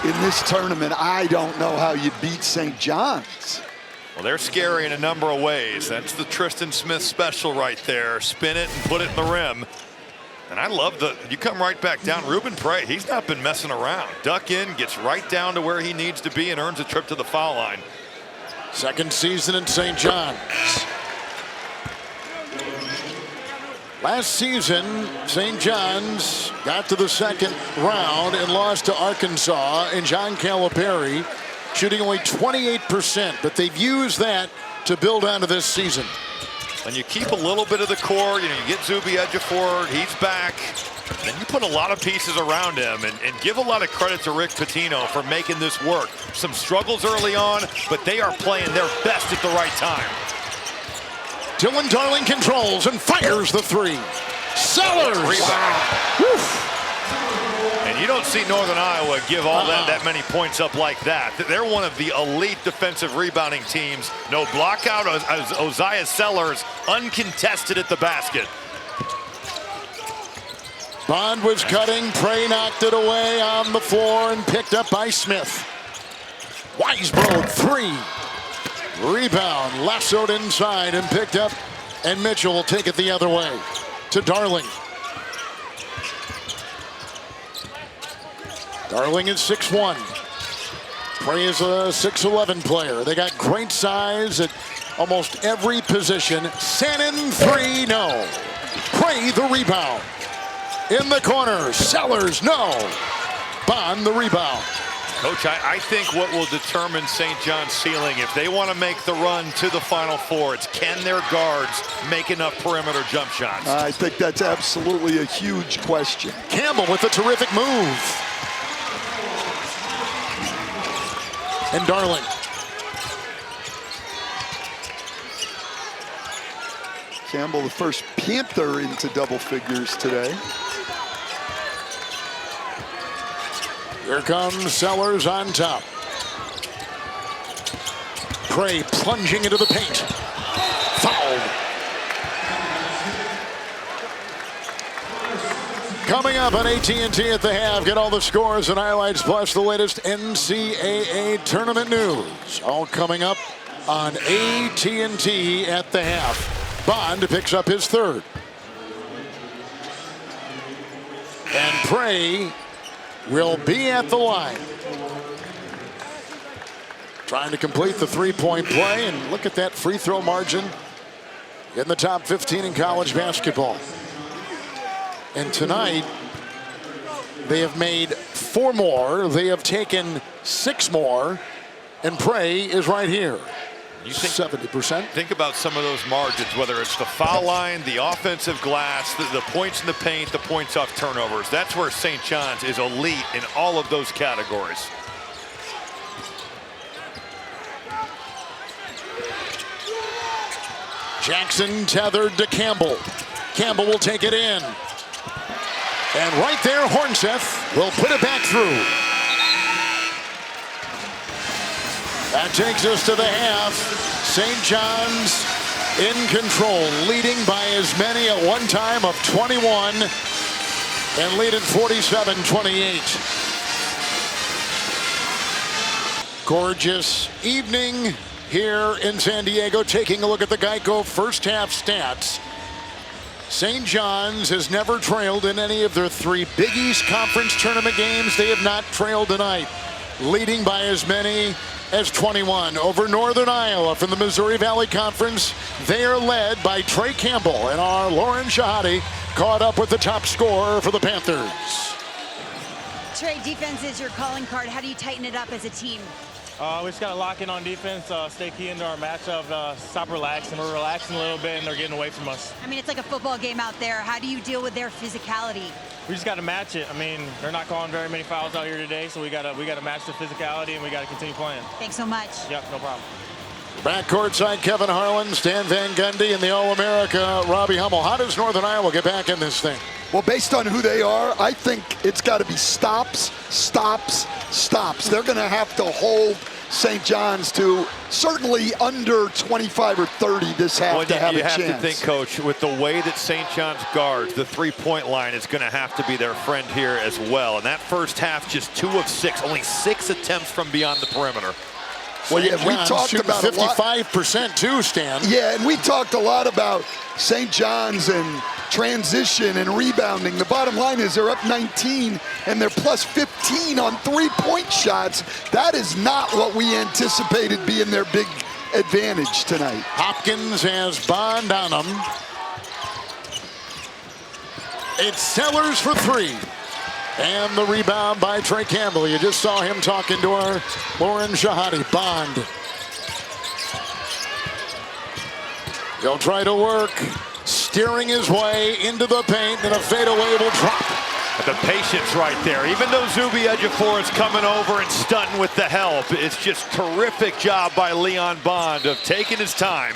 Speaker 2: in this tournament, I don't know how you beat St. John's.
Speaker 3: Well, they're scary in a number of ways. That's the Tristan Smith special right there. Spin it and put it in the rim. And I love you come right back down. Ruben Prey, he's not been messing around. Duck in, gets right down to where he needs to be and earns a trip to the foul line.
Speaker 1: Second season in St. John's. Last season, St. John's got to the second round and lost to Arkansas and John Calipari, shooting only 28%, but they've used that to build onto this season.
Speaker 3: And you keep a little bit of the core, you get Zubie Edge forward, he's back. Then you put a lot of pieces around him and give a lot of credit to Rick Pitino for making this work. Some struggles early on, but they are playing their best at the right time.
Speaker 1: Dylan Darling controls and fires the 3. Sellers!
Speaker 3: Wow. And you don't see Northern Iowa give all that many points up like that. They're one of the elite defensive rebounding teams. No block out as Oziah Sellers uncontested at the basket.
Speaker 1: Bond was cutting. Prey knocked it away on the floor and picked up by Smith. Weisbrod 3. Rebound, lassoed inside and picked up, and Mitchell will take it the other way to Darling. Darling is 6'1". Prey is a 6'11" player. They got great size at almost every position. Sannon 3, no. Prey the rebound. In the corner, Sellers, no. Bond the rebound.
Speaker 3: Coach, I think what will determine St. John's ceiling, if they want to make the run to the Final Four, it's can their guards make enough perimeter jump shots?
Speaker 2: I think that's absolutely a huge question.
Speaker 1: Campbell with a terrific move. And Darling.
Speaker 2: Campbell, the first Panther into double figures today.
Speaker 1: Here comes Sellers on top. Prey plunging into the paint. Fouled. Coming up on AT&T at the half, get all the scores and highlights plus the latest NCAA tournament news. All coming up on AT&T at the half. Bond picks up his 3rd. And Prey will be at the line. Trying to complete the 3-point play, and look at that free throw margin in the top 15 in college basketball. And tonight, they have made 4 more. They have taken 6 more, and Prey is right here.
Speaker 3: You think
Speaker 1: 70%.
Speaker 3: Think about some of those margins, whether it's the foul line, the offensive glass, the points in the paint, the points off turnovers. That's where St. John's is elite in all of those categories.
Speaker 1: Jackson tethered to Campbell. Campbell will take it in. And right there, Hornseth will put it back through. That takes us to the half. St. John's in control, leading by as many at one time of 21 and lead at 47-28. Gorgeous evening here in San Diego. Taking a look at the Geico first half stats. St. John's has never trailed in any of their 3 Big East Conference tournament games. They have not trailed tonight, leading by as many as 21 over Northern Iowa from the Missouri Valley Conference. They are led by Trey Campbell, and our Lauren Shahadi caught up with the top scorer for the Panthers.
Speaker 4: Trey, defense is your calling card. How do you tighten it up as a team?
Speaker 7: We just got to lock in on defense, stay key into our matchup, stop relaxing. We're relaxing a little bit, and they're getting away from us.
Speaker 4: I mean, it's like a football game out there. How do you deal with their physicality?
Speaker 7: We just got to match it. I mean, they're not calling very many fouls out here today, so we got to match the physicality, and we got to continue playing.
Speaker 4: Thanks so much.
Speaker 7: Yep, no problem.
Speaker 1: Back courtside, Kevin Harlan, Stan Van Gundy, and the All-America Robbie Hummel. How does Northern Iowa get back in this thing?
Speaker 2: Well, based on who they are, I think it's got to be stops, stops, stops. They're going to have to hold St. John's to certainly under 25 or 30 this half to have a chance.
Speaker 3: You have to think, Coach, with the way that St. John's guards, the three-point line is going to have to be their friend here as well. And that first half, just 2 of 6, only 6 attempts from beyond the perimeter.
Speaker 2: Well, yeah, we talked about
Speaker 1: 55% too, Stan.
Speaker 2: Yeah, and we talked a lot about St. John's and transition and rebounding. The bottom line is they're up 19 and they're plus 15 on 3-point shots. That is not what we anticipated being their big advantage tonight.
Speaker 1: Hopkins has Bond on him. It's Sellers for 3. And the rebound by Trey Campbell. You just saw him talking to our Lauren Shahadi. Bond. He'll try to work, steering his way into the paint, and a fadeaway will drop.
Speaker 3: The patience right there. Even though Zubie Edge is coming over and stunting with the help, it's just terrific job by Leon Bond of taking his time.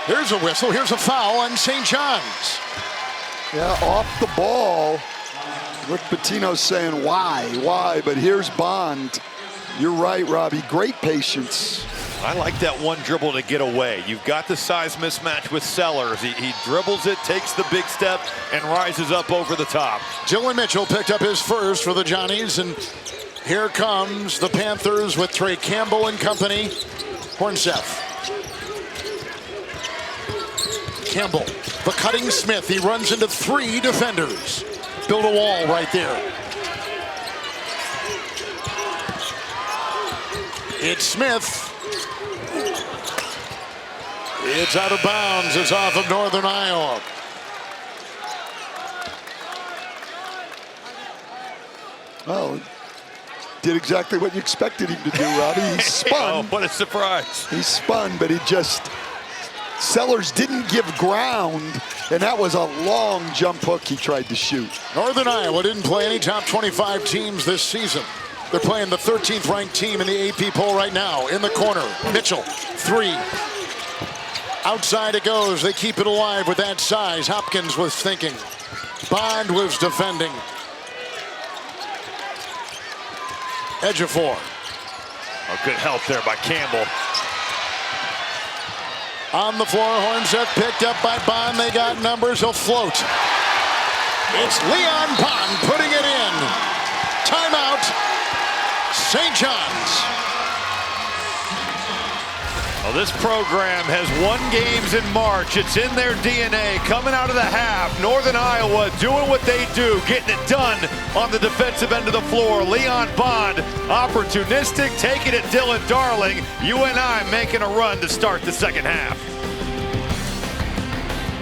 Speaker 1: Here's a whistle. Here's a foul on St. John's.
Speaker 2: Yeah, off the ball. Rick Pitino's saying, why? But here's Bond. You're right, Robbie. Great patience.
Speaker 3: I like that one dribble to get away. You've got the size mismatch with Sellers. He dribbles it, takes the big step, and rises up over the top.
Speaker 1: Dylan Mitchell picked up his first for the Johnnies, and here comes the Panthers with Trey Campbell and company. Hornseth. Campbell, the cutting Smith. He runs into 3 defenders. Build a wall right there. It's Smith. It's out of bounds. It's off of Northern Iowa.
Speaker 2: Well, did exactly what you expected him to do, Robbie. He spun.
Speaker 3: Oh, what a surprise.
Speaker 2: He spun, but he just... Sellers didn't give ground, and that was a long jump hook he tried to shoot. Northern Iowa didn't play any top 25 teams this season. They're playing the 13th ranked team in the AP poll right now. In the corner, Mitchell, 3. Outside it goes. They keep it alive with that size. Hopkins was thinking. Bond was defending. Ejiofor.
Speaker 3: Oh, good help there by Campbell.
Speaker 1: On the floor, Hornseth picked up by Bond. They got numbers. He'll float. It's Leon Bond putting it in. Timeout. St. John's.
Speaker 3: Well, this program has won games in March. It's in their DNA. Coming out of the half, Northern Iowa doing what they do, getting it done on the defensive end of the floor. Leon Bond, opportunistic, taking it Dylan Darling. UNI making a run to start the second half.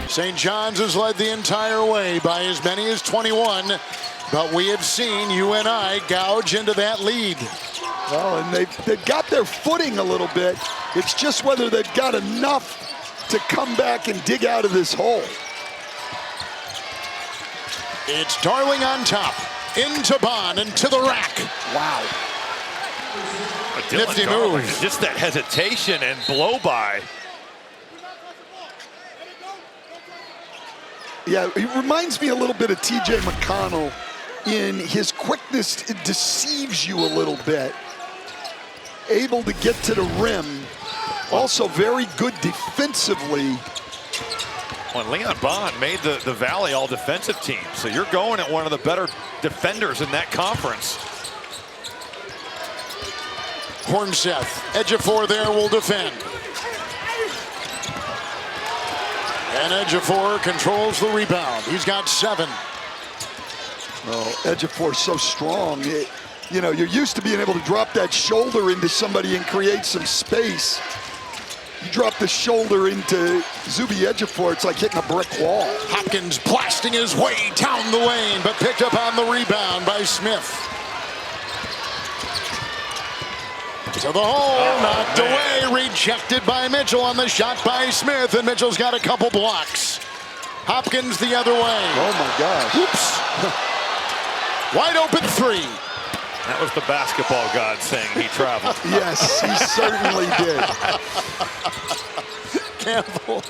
Speaker 1: St. John's has led the entire way by as many as 21, but we have seen UNI gouge into that lead.
Speaker 2: Well, and they've got their footing a little bit. It's just whether they've got enough to come back and dig out of this hole.
Speaker 1: It's Darling on top, into Bond, and to the rack. Wow. Nifty move.
Speaker 3: Just that hesitation and blow by.
Speaker 2: Yeah, he reminds me a little bit of TJ McConnell in his quickness. It deceives you a little bit. Able to get to the rim. Also very good defensively.
Speaker 3: When Leon Bond made the Valley all defensive team. So you're going at one of the better defenders in that conference.
Speaker 1: Hornseth, Ejiofor there will defend. And Ejiofor controls the rebound. He's got 7.
Speaker 2: Well, Ejiofor's so strong. You know, you're used to being able to drop that shoulder into somebody and create some space. You drop the shoulder into Zubie Edge, it's like hitting a brick wall.
Speaker 1: Hopkins blasting his way down the lane, but picked up on the rebound by Smith. To the hole, knocked away, rejected by Mitchell on the shot by Smith, and Mitchell's got a couple blocks. Hopkins the other way.
Speaker 2: Oh my gosh.
Speaker 1: Oops. Wide open 3.
Speaker 3: That was the basketball god saying he traveled.
Speaker 2: Yes, he certainly did.
Speaker 1: Campbell.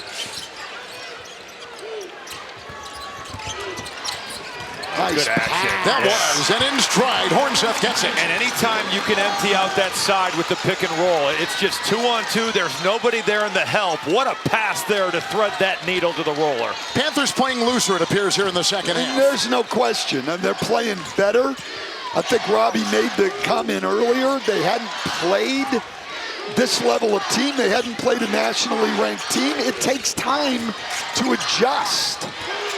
Speaker 2: Nice
Speaker 3: Good action.
Speaker 1: That was, and in stride, Hornseth gets it.
Speaker 3: And anytime you can empty out that side with the pick and roll, it's just 2-on-2. There's nobody there in the help. What a pass there to thread that needle to the roller.
Speaker 1: Panthers playing looser, it appears, here in the second half.
Speaker 2: There's no question, and they're playing better. I think Robbie made the comment earlier, they hadn't played this level of team. They hadn't played a nationally ranked team. It takes time to adjust.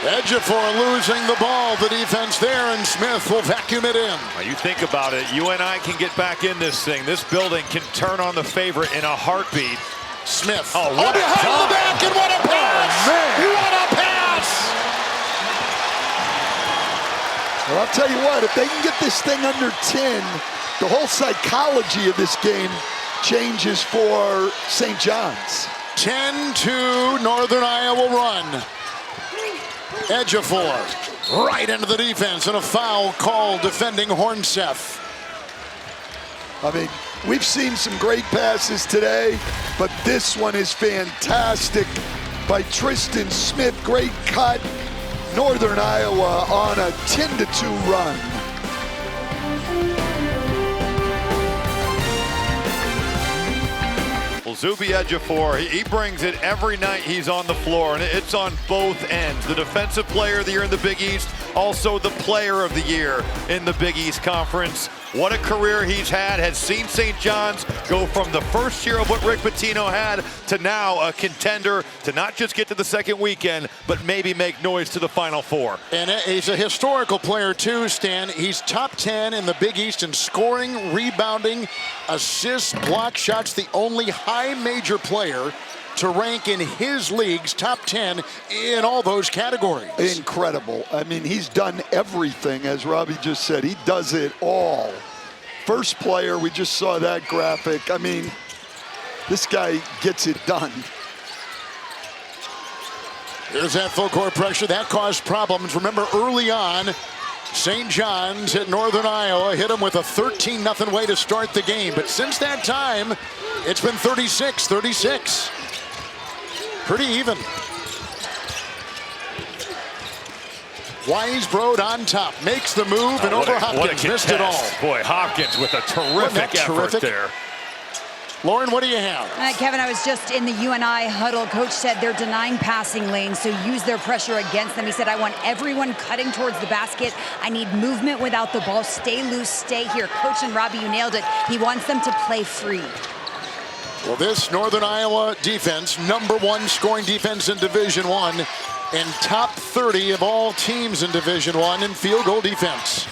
Speaker 1: Ejiofor losing the ball, the defense there, and Smith will vacuum it in.
Speaker 3: Now you think about it, UNI can get back in this thing. This building can turn on the favorite in a heartbeat.
Speaker 1: Smith.
Speaker 3: Oh, what a
Speaker 1: behind
Speaker 3: dunk.
Speaker 1: the back, and what a pass!
Speaker 2: Oh, man.
Speaker 1: What a pass!
Speaker 2: Well, I'll tell you what, if they can get this thing under 10, the whole psychology of this game changes for St. John's.
Speaker 1: 10-2 Northern Iowa run. Ejiofor right into the defense, and a foul called defending Hornseth.
Speaker 2: I mean, we've seen some great passes today, but this one is fantastic by Tristan Smith. Great cut. Northern Iowa on a 10-2 run.
Speaker 3: Well, Zubie Edge, he brings it every night he's on the floor, and it's on both ends. The defensive player of the year in the Big East, also the player of the year in the Big East Conference. What a career he's had, has seen St. John's go from the first year of what Rick Pitino had to now a contender to not just get to the second weekend, but maybe make noise to the Final Four.
Speaker 1: And he's a historical player too, Stan. He's top 10 in the Big East in scoring, rebounding, assists, block shots, the only high major player to rank in his league's top 10 in all those categories.
Speaker 2: Incredible. I mean, he's done everything, as Robbie just said. He does it all. First player, we just saw that graphic. I mean, this guy gets it done.
Speaker 1: There's that full court pressure. That caused problems. Remember, early on, St. John's at Northern Iowa hit him with a 13-0 way to start the game. But since that time, it's been 36-36. Pretty even. Weisbrod on top, makes the move, and over Hopkins, missed it all.
Speaker 3: Boy, Hopkins with a terrific effort there.
Speaker 1: Lauren, what do you have?
Speaker 4: Kevin, I was just in the UNI huddle. Coach said they're denying passing lanes, so use their pressure against them. He said, I want everyone cutting towards the basket. I need movement without the ball. Stay loose, stay here. Coach and Robbie, you nailed it. He wants them to play free.
Speaker 1: Well, this Northern Iowa defense, #1 scoring defense in Division I, and top 30 of all teams in Division I in field goal defense.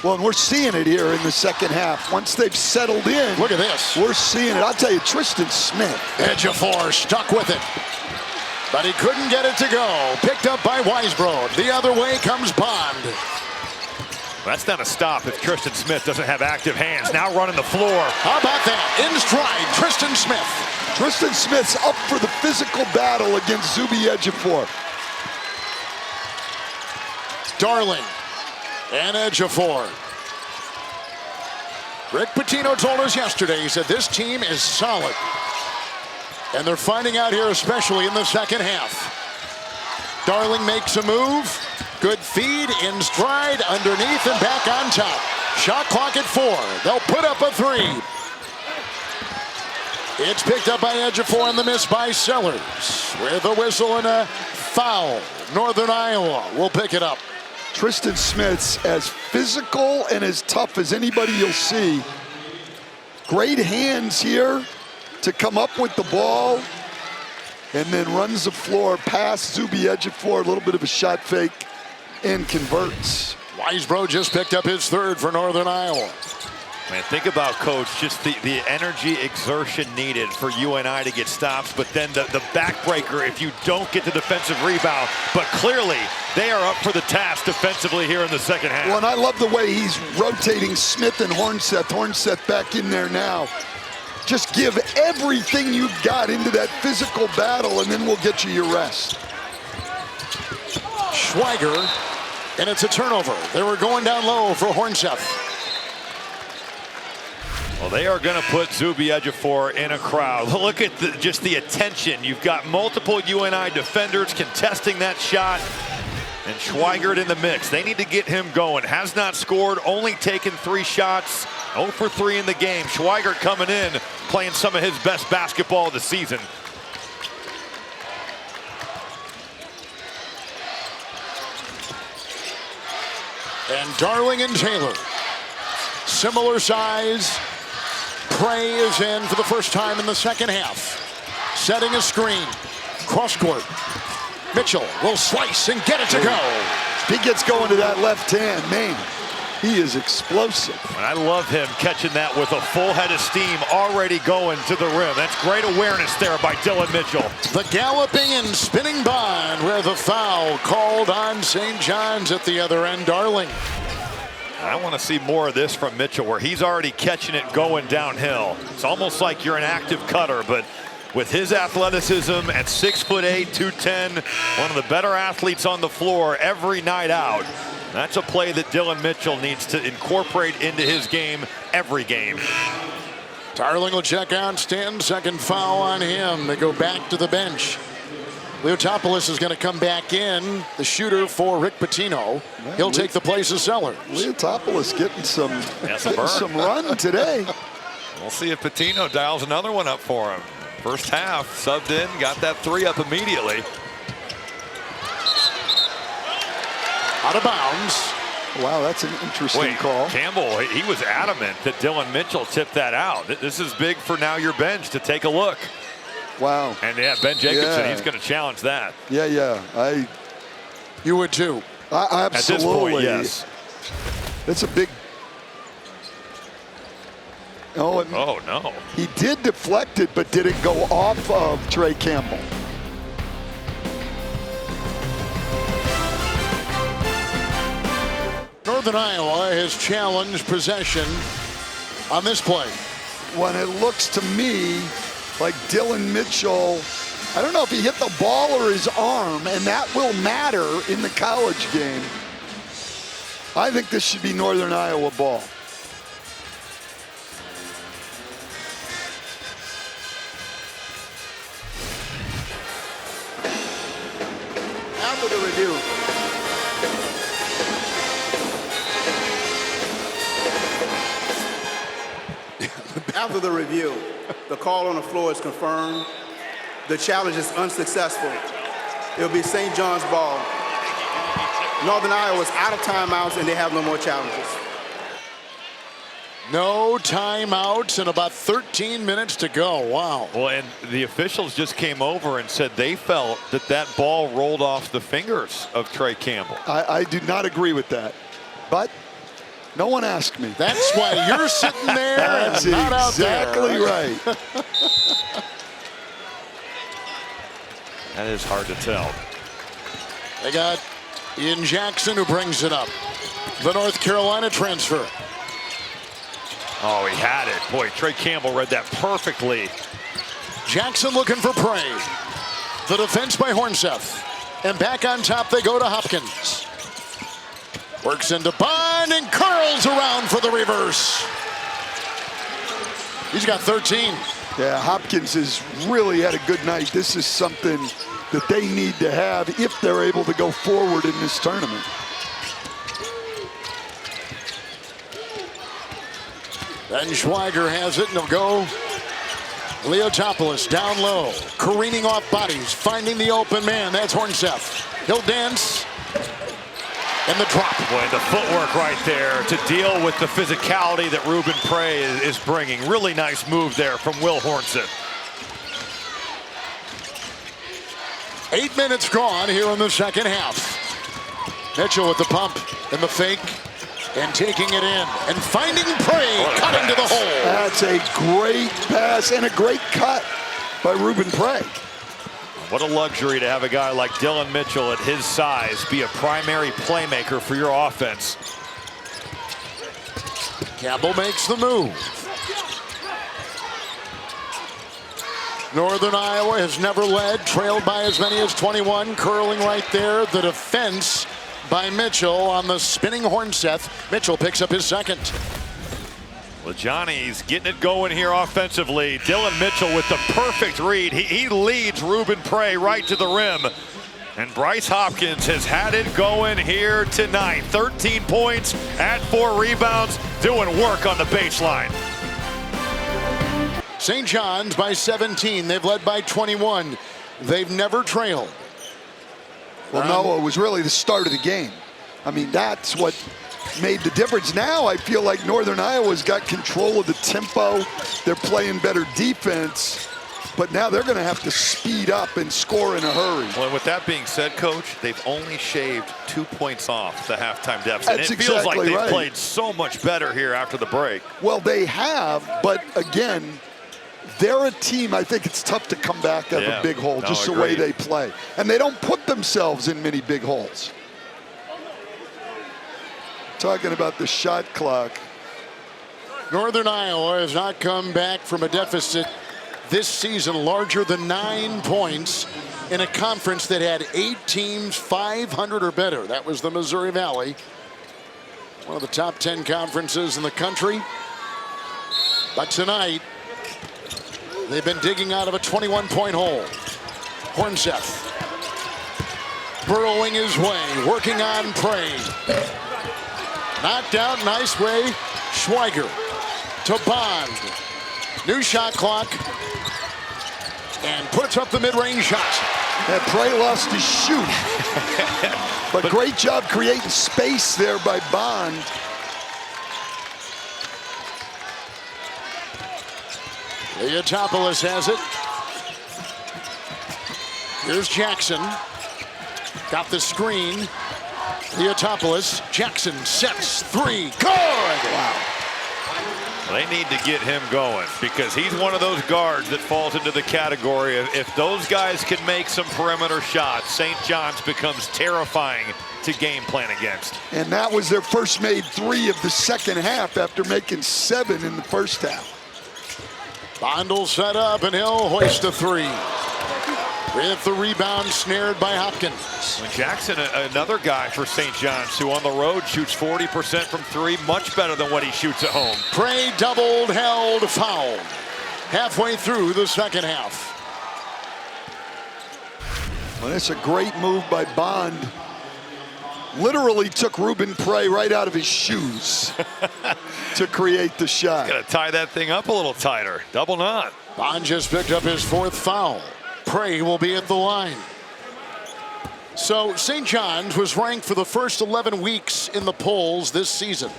Speaker 2: Well, and we're seeing it here in the second half. Once they've settled in,
Speaker 1: look at this.
Speaker 2: We're seeing it. I'll tell you, Tristan Smith.
Speaker 1: Ejiofor stuck with it, but he couldn't get it to go. Picked up by Weisbrod. The other way comes Bond.
Speaker 3: Well, that's not a stop if Tristan Smith doesn't have active hands. Now running the floor.
Speaker 1: How about that? In stride, Tristan Smith.
Speaker 2: Tristan Smith's up for the physical battle against Zubie Edge.
Speaker 1: Darling and Ejiofor. Rick Pitino told us yesterday, he said this team is solid. And they're finding out here, especially in the second half. Darling makes a move. Good feed, in stride, underneath, and back on top. Shot clock at 4. They'll put up a 3. It's picked up by Ejiofor and the miss by Sellers. With a whistle and a foul. Northern Iowa will pick it up.
Speaker 2: Tristan Smith's as physical and as tough as anybody you'll see. Great hands here to come up with the ball. and then runs the floor past Zubie Edge at 4, a little bit of a shot fake, and converts.
Speaker 1: Weisbro just picked up his third for Northern Iowa.
Speaker 3: Man, think about, Coach, just the energy exertion needed for UNI to get stops, but then the backbreaker if you don't get the defensive rebound. But clearly, they are up for the task defensively here in the second half.
Speaker 2: Well, and I love the way he's rotating Smith and Hornseth. Hornseth back in there now. Just give everything you've got into that physical battle, and then we'll get you your rest.
Speaker 1: Schweiger, and it's a turnover. They were going down low for Hornseth.
Speaker 3: Well, they are going to put Zubie Edge in a crowd. Look at just the attention. You've got multiple UNI defenders contesting that shot, and Schweigert in the mix. They need to get him going. Has not scored, only taken 3 shots, 0 for 3 in the game. Schweigert coming in, playing some of his best basketball of the season.
Speaker 1: And Darling and Taylor, similar size. Prey is in for the first time in the second half. Setting a screen. Cross court. Mitchell will slice and get it to go.
Speaker 2: He gets going to that left hand, man. He is explosive.
Speaker 3: And I love him catching that with a full head of steam already going to the rim. That's great awareness there by Dylan Mitchell.
Speaker 1: The galloping and spinning Bond, where the foul called on St. John's at the other end. Darling.
Speaker 3: I want to see more of this from Mitchell, where he's already catching it going downhill. It's almost like you're an active cutter, but with his athleticism at 6'8", 210, one of the better athletes on the floor every night out. That's a play that Dylan Mitchell needs to incorporate into his game every game.
Speaker 1: Darling will check out Stanton. Second foul on him. They go back to the bench. Leotopoulos is going to come back in, the shooter for Rick Pitino. He'll take the place of Zeller.
Speaker 2: Leotopoulos getting some run today.
Speaker 3: We'll see if Pitino dials another one up for him. First half, subbed in, got that 3 up immediately.
Speaker 1: Out of bounds.
Speaker 2: Wow, that's an interesting call.
Speaker 3: Campbell, he was adamant that Dylan Mitchell tipped that out. This is big for now your bench to take a look.
Speaker 2: Wow.
Speaker 3: And yeah, Ben Jacobson, he's going to challenge that.
Speaker 2: Yeah.
Speaker 1: You would too.
Speaker 2: Absolutely.
Speaker 3: At this point, yes.
Speaker 2: It's a big. Oh
Speaker 3: no.
Speaker 2: He did deflect it, but did it go off of Trey Campbell?
Speaker 1: Northern Iowa has challenged possession on this play.
Speaker 2: When it looks to me like Dylan Mitchell, I don't know if he hit the ball or his arm, and that will matter in the college game. I think this should be Northern Iowa ball.
Speaker 8: After the review. After the review, the call on the floor is confirmed. The challenge is unsuccessful. It will be St. John's ball. Northern Iowa is out of timeouts, and they have no more challenges.
Speaker 1: No timeouts and about 13 minutes to go. Wow.
Speaker 3: Well, and the officials just came over and said they felt that ball rolled off the fingers of Trey Campbell.
Speaker 2: I do not agree with that, but no one asked me.
Speaker 1: That's why you're sitting there.
Speaker 2: That's
Speaker 1: and not
Speaker 2: exactly
Speaker 1: out there.
Speaker 2: right.
Speaker 3: That is hard to tell.
Speaker 1: They got Ian Jackson who brings it up. The North Carolina transfer.
Speaker 3: Oh, he had it. Boy, Trey Campbell read that perfectly.
Speaker 1: Jackson looking for prey. The defense by Hornseth. And back on top they go to Hopkins. Works into Bond and curls around for the reverse. He's got 13.
Speaker 2: Yeah, Hopkins has really had a good night. This is something that they need to have if they're able to go forward in this tournament.
Speaker 1: Then Schweiger has it and he'll go. Leotopoulos down low, careening off bodies, finding the open man. That's Hornseth. He'll dance. And the drop.
Speaker 3: Boy, the footwork right there to deal with the physicality that Ruben Prey is bringing. Really nice move there from Will Hornseth.
Speaker 1: 8 minutes gone here in the second half. Mitchell with the pump and the fake and taking it in and finding Prey cutting to the hole.
Speaker 2: That's a great pass and a great cut by Ruben Prey.
Speaker 3: What a luxury to have a guy like Dylan Mitchell at his size be a primary playmaker for your offense.
Speaker 1: Campbell makes the move. Northern Iowa has never led, trailed by as many as 21, curling right there. The defense by Mitchell on the spinning Hornseth. Mitchell picks up his second.
Speaker 3: Well, Johnny's getting it going here offensively. Dylan Mitchell with the perfect read. He leads Ruben Prey right to the rim. And Bryce Hopkins has had it going here tonight. 13 points, at 4 rebounds, doing work on the baseline.
Speaker 1: St. John's by 17. They've led by 21. They've never trailed.
Speaker 2: Well, no, it was really the start of the game. I mean, that's what made the difference. Now I feel like Northern Iowa's got control of the tempo. They're playing better defense. But now they're going to have to speed up and score in a hurry.
Speaker 3: Well, with that being said, Coach, they've only shaved 2 points off the halftime deficit.
Speaker 2: That's
Speaker 3: it feels
Speaker 2: exactly
Speaker 3: like they've
Speaker 2: right.
Speaker 3: played so much better here after the break.
Speaker 2: Well, they have, but again, they're a team, I think it's tough to come back out of a big hole, just the way they play. And they don't put themselves in many big holes. Talking about the shot clock.
Speaker 1: Northern Iowa has not come back from a deficit this season larger than 9 points in a conference that had 8 teams 500 or better. That was the Missouri Valley, one of the top 10 conferences in the country. But tonight, they've been digging out of a 21-point hole. Hornseth burrowing his way, working on Prey. Knocked out, nice way. Schweiger to Bond. New shot clock. And puts up the mid-range shot.
Speaker 2: And Prey lost his shoot. but great job creating space there by Bond.
Speaker 1: Leotopoulos has it. Here's Jackson. Got the screen. Leotopoulos. Jackson sets 3. Good! Wow.
Speaker 3: They need to get him going because he's one of those guards that falls into the category of if those guys can make some perimeter shots, St. John's becomes terrifying to game plan against.
Speaker 2: And that was their first made 3 of the second half after making 7 in the first half.
Speaker 1: Bond will set up and he'll hoist a 3. With the rebound snared by Hopkins.
Speaker 3: Jackson, another guy for St. John's who on the road shoots 40% from 3, much better than what he shoots at home.
Speaker 1: Prey doubled, held, fouled. Halfway through the second half.
Speaker 2: Well, that's a great move by Bond. Literally took Ruben Prey right out of his shoes to create the shot.
Speaker 3: Got to tie that thing up a little tighter. Double knot.
Speaker 1: Bond just picked up his 4th foul. Prey will be at the line. So St. John's was ranked for the first 11 weeks in the polls this season.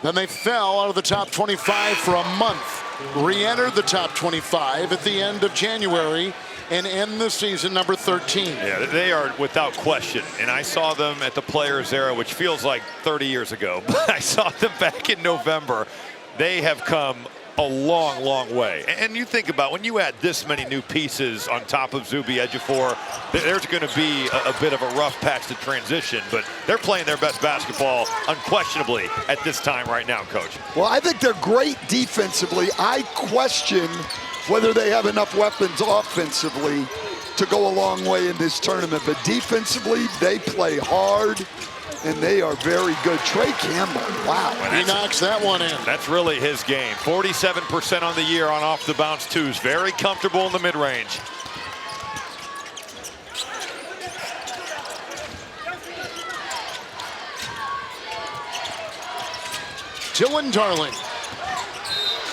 Speaker 1: Then they fell out of the top 25 for a month. Re-entered the top 25 at the end of January and end the season number 13.
Speaker 3: Yeah, they are without question. And I saw them at the Players Era, which feels like 30 years ago. But I saw them back in November. They have come a long, long way. And you think about when you add this many new pieces on top of Zubie Edge, there's going to be a bit of a rough patch to transition, but they're playing their best basketball unquestionably at this time right now, Coach.
Speaker 2: Well, I think they're great defensively. I question whether they have enough weapons offensively to go a long way in this tournament, but defensively, they play hard. And they are very good. Trey Campbell, wow.
Speaker 1: He knocks that one in.
Speaker 3: That's really his game. 47% on the year on off the bounce twos. Very comfortable in the mid-range.
Speaker 1: Dylan Darling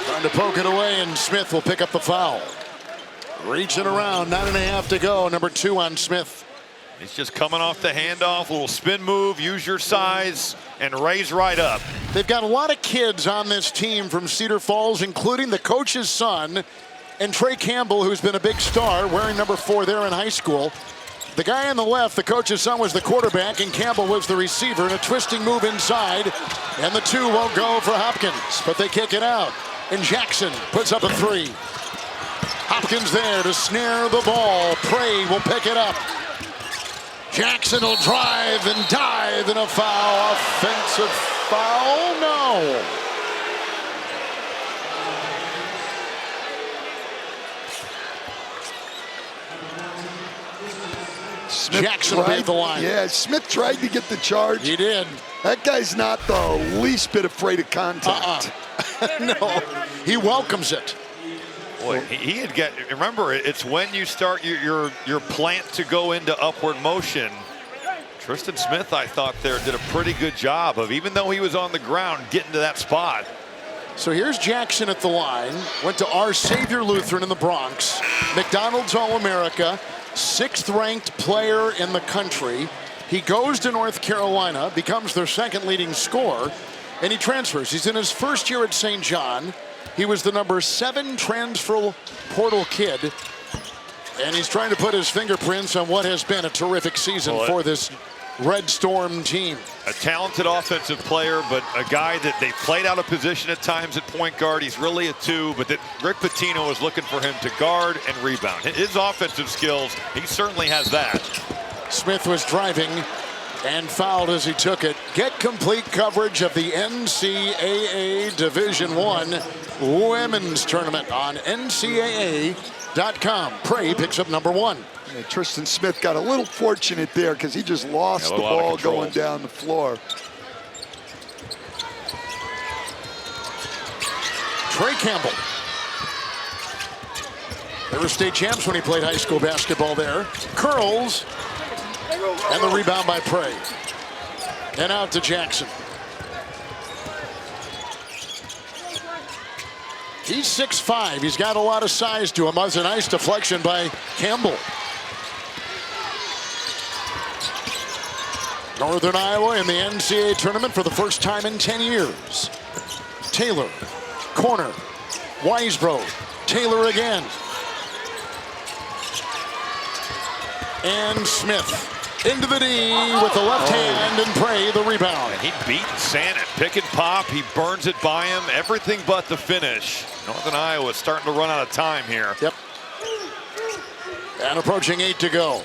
Speaker 1: trying to poke it away, and Smith will pick up the foul. Reaching around, 9.5 to go. Number 2 on Smith.
Speaker 3: He's just coming off the handoff, little spin move, use your size, and raise right up.
Speaker 1: They've got a lot of kids on this team from Cedar Falls, including the coach's son, and Trey Campbell, who's been a big star, wearing number 4 there in high school. The guy on the left, the coach's son, was the quarterback, and Campbell was the receiver, and a twisting move inside, and the 2 won't go for Hopkins, but they kick it out, and Jackson puts up a 3. Hopkins there to snare the ball. Prey will pick it up. Jackson will drive and dive, and a foul. Offensive foul? No.
Speaker 2: Smith
Speaker 1: Jackson made the line.
Speaker 2: Yeah, Smith tried to get the charge.
Speaker 1: He did.
Speaker 2: That guy's not the least bit afraid of contact.
Speaker 1: No, he welcomes it.
Speaker 3: Boy, he had get. Remember, it's when you start your plant to go into upward motion. Tristan Smith, I thought there, did a pretty good job of, even though he was on the ground, getting to that spot.
Speaker 1: So here's Jackson at the line. Went to Our Savior Lutheran in the Bronx. McDonald's All-America. 6th ranked player in the country. He goes to North Carolina, becomes their 2nd leading scorer, and he transfers. He's in his 1st year at St. John. He was the number 7 transfer portal kid, and he's trying to put his fingerprints on what has been a terrific season for this Red Storm team.
Speaker 3: A talented offensive player, but a guy that they played out of position at times at point guard. He's really a 2, but that Rick Pitino was looking for him to guard and rebound. His offensive skills, he certainly has that.
Speaker 1: Smith was driving and fouled as he took it. Get complete coverage of the NCAA Division I Women's Tournament on NCAA.com. Prey picks up number 1.
Speaker 2: Yeah, Tristan Smith got a little fortunate there because he just lost the ball going down the floor.
Speaker 1: Trey Campbell. They were state champs when he played high school basketball there. Curls. And the rebound by Prey. And out to Jackson. He's 6'5". He's got a lot of size to him. That was a nice deflection by Campbell. Northern Iowa in the NCAA tournament for the first time in 10 years. Taylor, corner, Weisbrod, Taylor again. And Smith into the D with the left hand, and Prey the rebound.
Speaker 3: And he beat Sannett, pick and pop. He burns it by him, everything but the finish. Northern Iowa starting to run out of time here.
Speaker 1: Yep. And approaching 8 to go.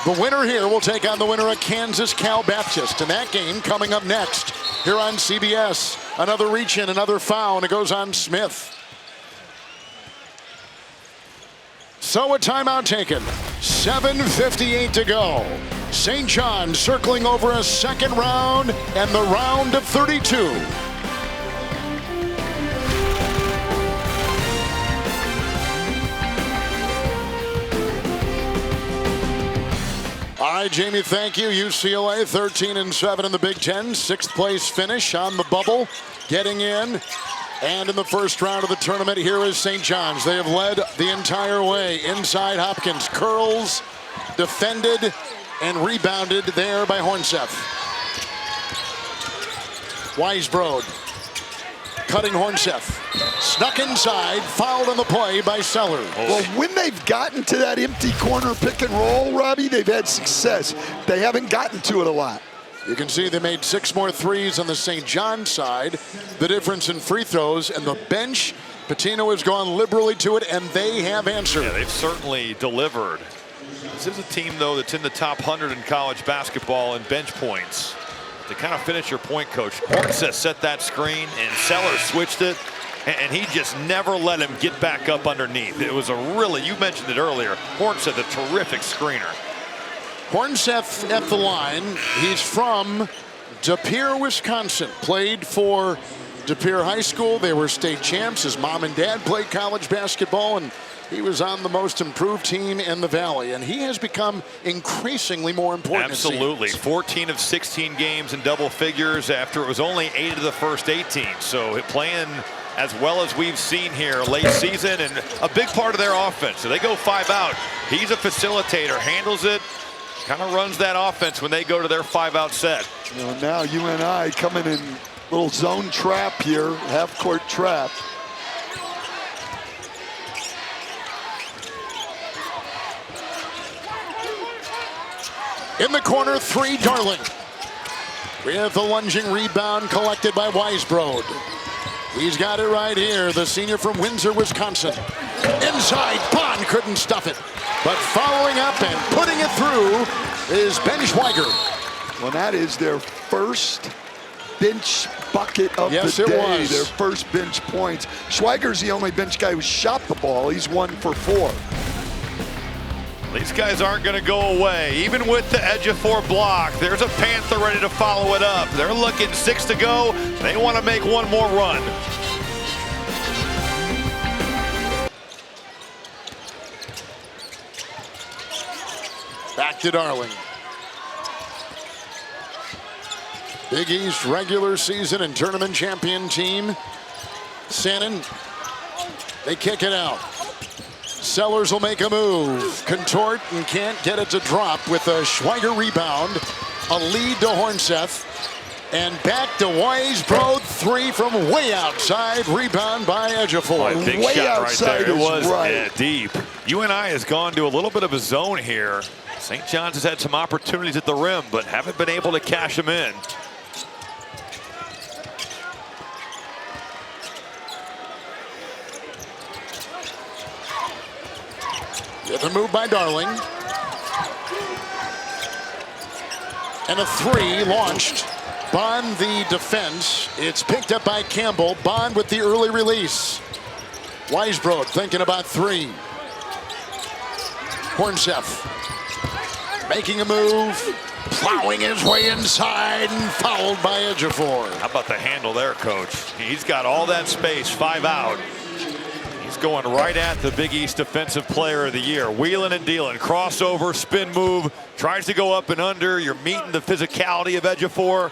Speaker 1: The winner here will take on the winner of Kansas Cal Baptist. And that game coming up next here on CBS. Another reach in, another foul, and it goes on Smith. So a timeout taken. 7:58 to go. St. John circling over a 2nd round and the round of 32. All right, Jamie, thank you. UCLA 13-7 in the Big Ten. 6th place finish on the bubble, getting in. And in the first round of the tournament, here is St. John's. They have led the entire way. Inside Hopkins, curls, defended, and rebounded there by Hornseth. Weisbrod, cutting Hornseth. Snuck inside, fouled on the play by Sellers.
Speaker 2: Well, when they've gotten to that empty corner pick and roll, Robbie, they've had success. They haven't gotten to it a lot.
Speaker 1: You can see they made 6 more threes on the St. John side. The difference in free throws, and the bench, Pitino has gone liberally to it, and they have answered.
Speaker 3: Yeah, they've certainly delivered. This is a team, though, that's in the top 100 in college basketball in bench points. To kind of finish your point, Coach, Hornseth set that screen, and Sellers switched it, and he just never let him get back up underneath. It was a really, you mentioned it earlier, Hornseth, a terrific screener.
Speaker 1: Hornseth at the line. He's from De Pere, Wisconsin. Played for De Pere High School. They were state champs. His mom and dad played college basketball, and he was on the most improved team in the Valley. And he has become increasingly more important.
Speaker 3: Absolutely. 14 of 16 games in double figures after it was only 8 of the first 18. So playing as well as we've seen here late season, and a big part of their offense. So they go 5 out. He's a facilitator, handles it, kind of runs that offense when they go to their 5-out set.
Speaker 2: You know, now UNI coming in little zone trap here, half-court trap.
Speaker 1: In the corner, 3, Darling. With the lunging rebound collected by Weisbrod. He's got it right here, the senior from Windsor, Wisconsin. Inside, Bond couldn't stuff it. But following up and putting it through is Ben Schweiger.
Speaker 2: Well, that is their first bench bucket of
Speaker 1: Yes,
Speaker 2: the
Speaker 1: it
Speaker 2: day.
Speaker 1: was.
Speaker 2: Their first bench points. Schweiger's the only bench guy who shot the ball. He's 1 for 4.
Speaker 3: These guys aren't going to go away. Even with the Ejiofor block, there's a Panther ready to follow it up. They're looking 6 to go. They want to make one more run.
Speaker 1: Back to Darling. Big East regular season and tournament champion team. Sannon, they kick it out. Sellers will make a move. Contort and can't get it to drop with a Schweiger rebound. A lead to Hornseth. And back to Weisbrod, 3 from way outside. Rebound by Ejiofor.
Speaker 3: Big
Speaker 2: Way
Speaker 3: shot right
Speaker 2: outside
Speaker 3: there. It
Speaker 2: is
Speaker 3: was
Speaker 2: right.
Speaker 3: deep. UNI has gone to a little bit of a zone here. St. John's has had some opportunities at the rim, but haven't been able to cash them in.
Speaker 1: The move by Darling. And a 3 launched. Bond the defense. It's picked up by Campbell. Bond with the early release. Weisbrod thinking about 3. Hornseth making a move. Plowing his way inside and fouled by Ejiofor.
Speaker 3: How about the handle there, Coach? He's got all that space, 5 out. Going right at the Big East Defensive Player of the Year. Wheeling and dealing. Crossover, spin move. Tries to go up and under. You're meeting the physicality of Ejiofor.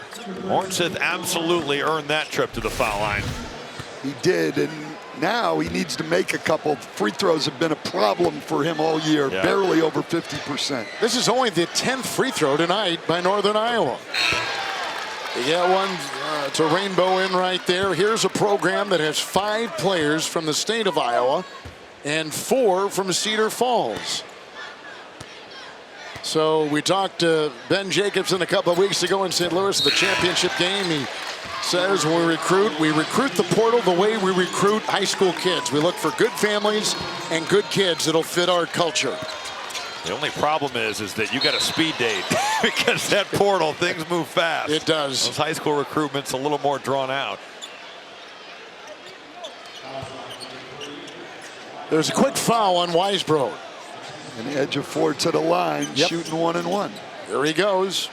Speaker 3: Hornseth absolutely earned that trip to the foul line.
Speaker 2: He did, and now he needs to make a couple. Free throws have been a problem for him all year.
Speaker 3: Yeah.
Speaker 2: Barely over 50%.
Speaker 1: This is only the 10th free throw tonight by Northern Iowa. You get one, it's a rainbow in right there. Here's a program that has 5 players from the state of Iowa and 4 from Cedar Falls. So we talked to Ben Jacobson a couple of weeks ago in St. Louis at the championship game. He says when we recruit the portal the way we recruit high school kids. We look for good families and good kids that'll fit our culture.
Speaker 3: The only problem is that you got a speed date because that portal, things move fast.
Speaker 1: It does.
Speaker 3: Those high school recruitment's a little more drawn out.
Speaker 1: There's a quick foul on Weisbrod.
Speaker 2: And Ejiofor to the line, shooting 1 and 1.
Speaker 1: Here he goes.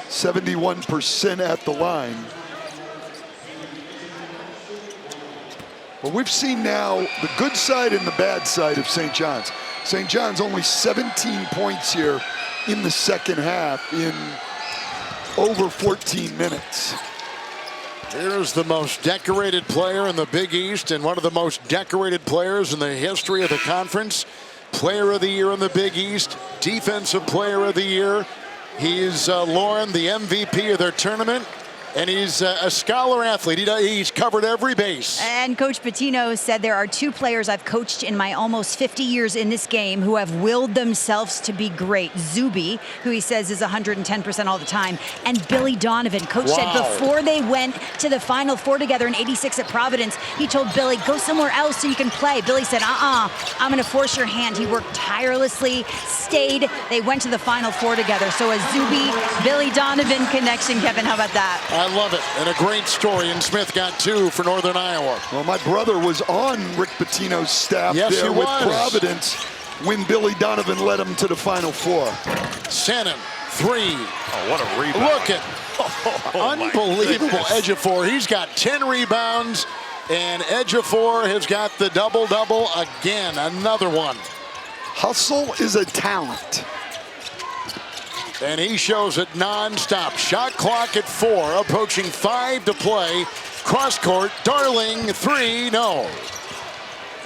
Speaker 2: 71% at the line. Well, we've seen now the good side and the bad side of St. John's. St. John's only 17 points here in the second half in over 14 minutes.
Speaker 1: Here's the most decorated player in the Big East and one of the most decorated players in the history of the conference. Player of the Year in the Big East, Defensive Player of the Year. He's Lauren, the MVP of their tournament. And he's a scholar athlete. He's covered every base.
Speaker 4: And Coach Pitino said there are 2 players I've coached in my almost 50 years in this game who have willed themselves to be great. Zubie, who he says is 110% all the time, and Billy Donovan. Coach said before they went to the Final Four together in '86 at Providence, he told Billy, go somewhere else so you can play. Billy said, I'm going to force your hand. He worked tirelessly, stayed. They went to the Final Four together. So a Zubie-Billy Donovan connection, Kevin. How about that?
Speaker 1: I love it, and a great story, and Smith got 2 for Northern Iowa.
Speaker 2: Well, my brother was on Rick Pitino's staff there with Providence when Billy Donovan led him to the Final Four.
Speaker 1: Sannon, 3.
Speaker 3: Oh, what a rebound.
Speaker 1: Look at unbelievable Ejiofor. He's got 10 rebounds, and Ejiofor has got the double-double again. Another one.
Speaker 2: Hustle is a talent.
Speaker 1: And he shows it nonstop. Shot clock at 4, approaching 5 to play. Cross court, Darling, 3, no.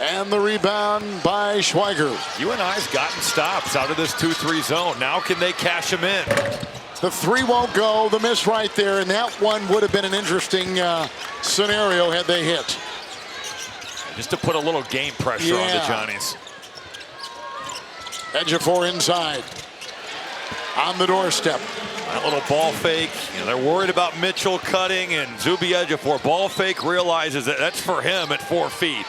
Speaker 1: And the rebound by Schweiger.
Speaker 3: UNI's gotten stops out of this 2-3 zone. Now can they cash them in?
Speaker 1: The 3 won't go, the miss right there, and that one would have been an interesting scenario had they hit.
Speaker 3: Just to put a little game pressure on the Johnnies.
Speaker 1: Ejiofor inside. on the doorstep.
Speaker 3: That little ball fake. They're worried about Mitchell cutting, and Zubie Edge, before ball fake, realizes that that's for him at 4 feet.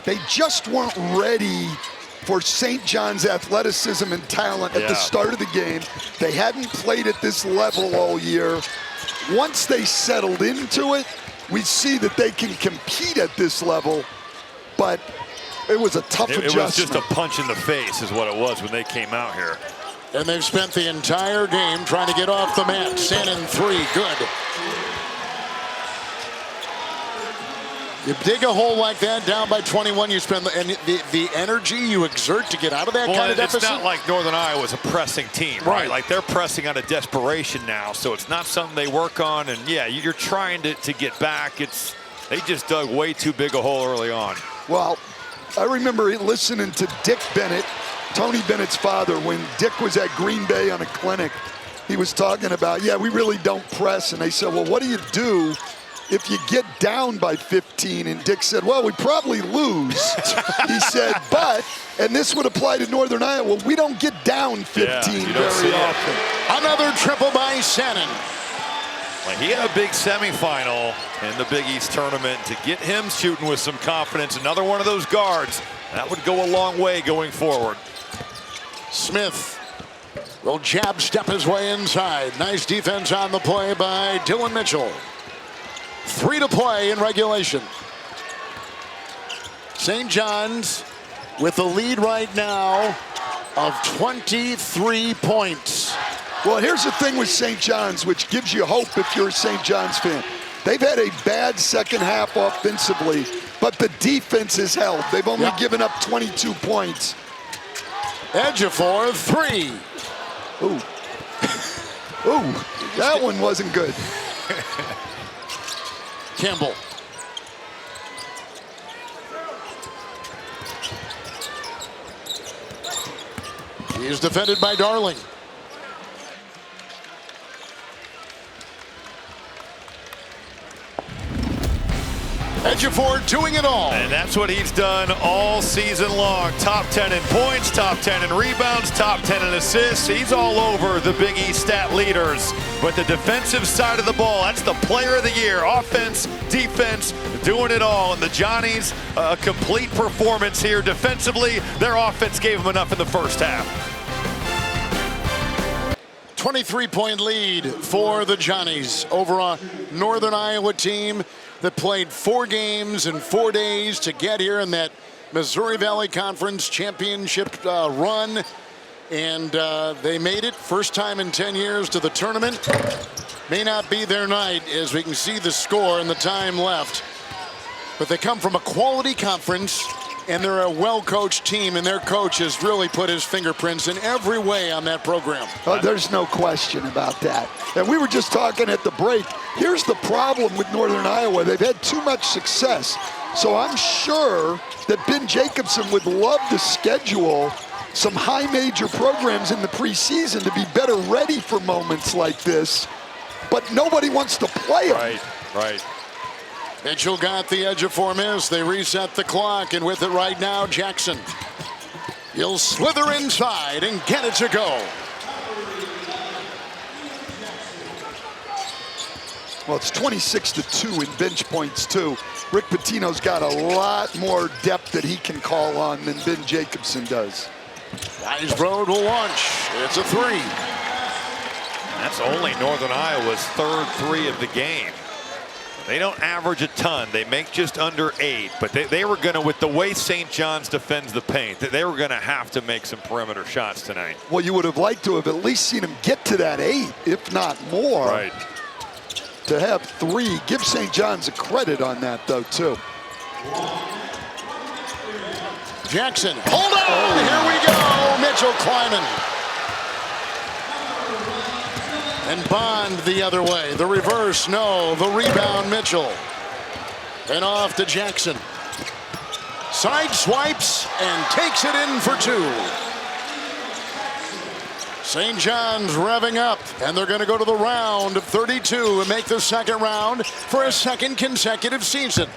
Speaker 2: They just weren't ready for St. John's athleticism and talent at the start of the game. They hadn't played at this level all year. Once they settled into it, we see that they can compete at this level, but it was a tough adjustment.
Speaker 3: It was just a punch in the face is what it was when they came out here.
Speaker 1: And they've spent the entire game trying to get off the mat. Shannon 3, good. You dig a hole like that, down by 21, you spend the energy you exert to get out of that kind of deficit.
Speaker 3: It's not like Northern Iowa's a pressing team, right? Like they're pressing out of desperation now, so it's not something they work on. And yeah, you're trying to get back. They just dug way too big a hole early on.
Speaker 2: Well, I remember listening to Dick Bennett, Tony Bennett's father, when Dick was at Green Bay on a clinic. He was talking about, we really don't press. And they said, well, what do you do if you get down by 15? And Dick said, well, we probably lose. He said, and this would apply to Northern Iowa, we don't get down 15 very often.
Speaker 1: Another triple by Shannon.
Speaker 3: Well, he had a big semifinal in the Big East tournament. To get him shooting with some confidence, another one of those guards, that would go a long way going forward.
Speaker 1: Smith will jab step his way inside. Nice defense on the play by Dylan Mitchell. 3 to play in regulation. St. John's with the lead right now of 23 points.
Speaker 2: Well, here's the thing with St. John's, which gives you hope if you're a St. John's fan. They've had a bad second half offensively, but the defense has held. They've only given up 22 points.
Speaker 1: Ejiofor 3.
Speaker 2: Ooh. Ooh, that one wasn't good.
Speaker 1: Campbell. He is defended by Darling. Ejiofor doing it all.
Speaker 3: And that's what he's done all season long. Top 10 in points, top 10 in rebounds, top 10 in assists. He's all over the Big East stat leaders. But the defensive side of the ball, that's the player of the year. Offense, defense, doing it all. And the Johnnies, a complete performance here. Defensively, their offense gave them enough in the first half.
Speaker 1: 23-point lead for the Johnnies over a Northern Iowa team that played 4 games in 4 days to get here in that Missouri Valley Conference championship run. And they made it first time in 10 years to the tournament. May not be their night as we can see the score and the time left. But they come from a quality conference and they're a well-coached team, and their coach has really put his fingerprints in every way on that program.
Speaker 2: Oh, there's no question about that. And we were just talking at the break. Here's the problem with Northern Iowa. They've had too much success. So I'm sure that Ben Jacobson would love to schedule some high major programs in the preseason to be better ready for moments like this. But nobody wants to play them.
Speaker 3: Right.
Speaker 1: Mitchell got the Ejiofor miss. They reset the clock, and with it right now, Jackson. He'll slither inside and get it to go.
Speaker 2: Well, it's 26-2 in bench points, too. Rick Pitino's got a lot more depth that he can call on than Ben Jacobson does.
Speaker 1: Weisbrod will launch. It's a 3.
Speaker 3: That's only Northern Iowa's 3rd 3 of the game. They don't average a ton. They make just under 8, but they were going to, with the way St. John's defends the paint, they were going to have to make some perimeter shots tonight.
Speaker 2: Well, you would have liked to have at least seen him get to that 8, if not more.
Speaker 3: Right.
Speaker 2: To have 3. Give St. John's a credit on that, though, too.
Speaker 1: Jackson, hold on, here we go. Mitchell climbing. And Bond the other way. The reverse, no. The rebound, Mitchell. And off to Jackson. Side swipes and takes it in for 2. St. John's revving up, and they're going to go to the round of 32 and make the second round for a second consecutive season.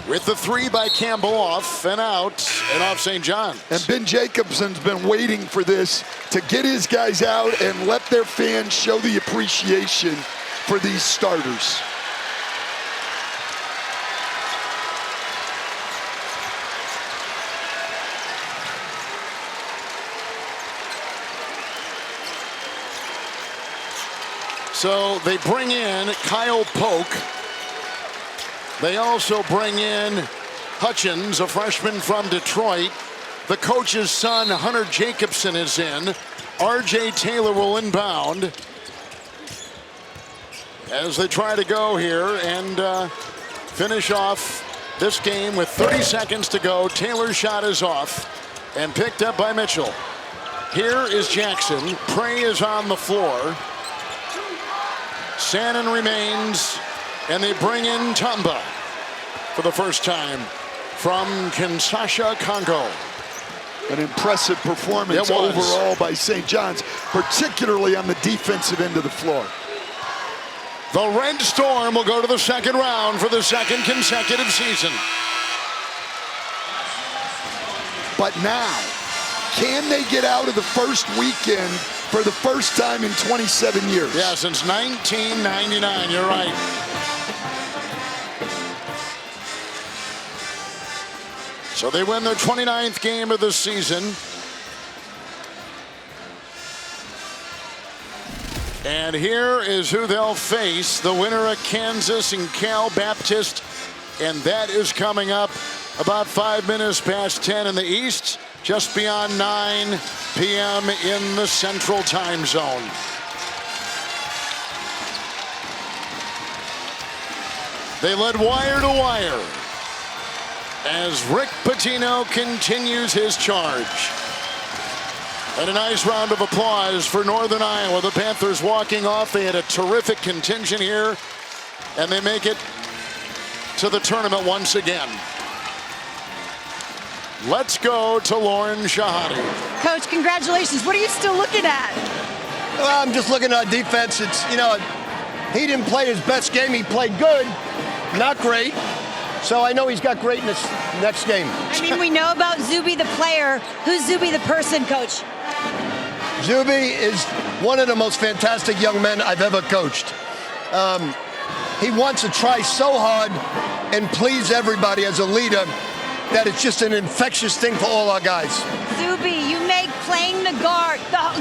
Speaker 1: with the three by Campbell, off and out, and off St. John's.
Speaker 2: And Ben Jacobson's been waiting for this to get his guys out and let their fans show the appreciation for these starters.
Speaker 1: So they bring in Kyle Polk. They also bring in Hutchins, a freshman from Detroit. The coach's son, Hunter Jacobson, is in. R.J. Taylor will inbound as they try to go here and finish off this game with 30 seconds to go. Taylor's shot is off and picked up by Mitchell. Here is Jackson. Prey is on the floor. Sannon remains, and they bring in Tamba for the first time from Kinshasa, Congo.
Speaker 2: An impressive performance overall by St. John's, particularly on the defensive end of the floor.
Speaker 1: The Red Storm will go to the second round for the second consecutive season.
Speaker 2: But now, can they get out of the first weekend for the first time in 27 years?
Speaker 1: Yeah, since 1999, you're right. So they win their 29th game of the season. And here is who they'll face, the winner of Kansas and Cal Baptist. And that is coming up about 5 minutes past 10 in the East, just beyond 9 p.m. in the Central Time Zone. They led wire to wire as Rick Pitino continues his charge. And a nice round of applause for Northern Iowa. The Panthers walking off. They had a terrific contingent here, and they make it to the tournament once again. Let's go to Lauren Shahadi.
Speaker 4: Coach, congratulations. What are you still looking at?
Speaker 5: Well, I'm just looking at defense. It's, you know, he didn't play his best game. He played good, not great. So I know he's got greatness next game.
Speaker 4: I mean, we know about Zubie the player. Who's Zubie the person, Coach?
Speaker 5: Zubie is one of the most fantastic young men I've ever coached. He wants to try so hard and please everybody as a leader that it's just an infectious thing for all our guys.
Speaker 4: Zubie, you make playing the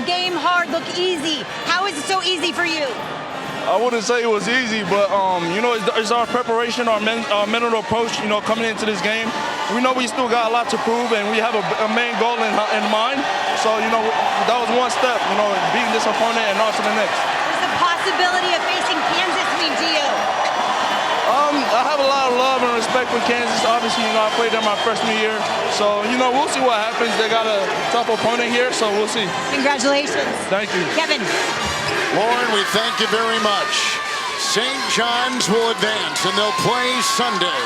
Speaker 4: game hard look easy. How is it so easy for you?
Speaker 9: I wouldn't say it was easy, but you know, it's our preparation, our mental approach. You know, coming into this game, we know we still got a lot to prove, and we have a main goal in mind. So you know, that was one step. You know, beating this opponent and on to the next.
Speaker 4: What's the possibility of facing Kansas mean to you?
Speaker 9: I have a lot of love and respect for Kansas. Obviously, you know, I played there my freshman year, so you know, we'll see what happens. They got a tough opponent here, so we'll see.
Speaker 4: Congratulations.
Speaker 9: Thank you,
Speaker 4: Kevin.
Speaker 1: Lauren, we thank you very much. St. John's will advance, and they'll play Sunday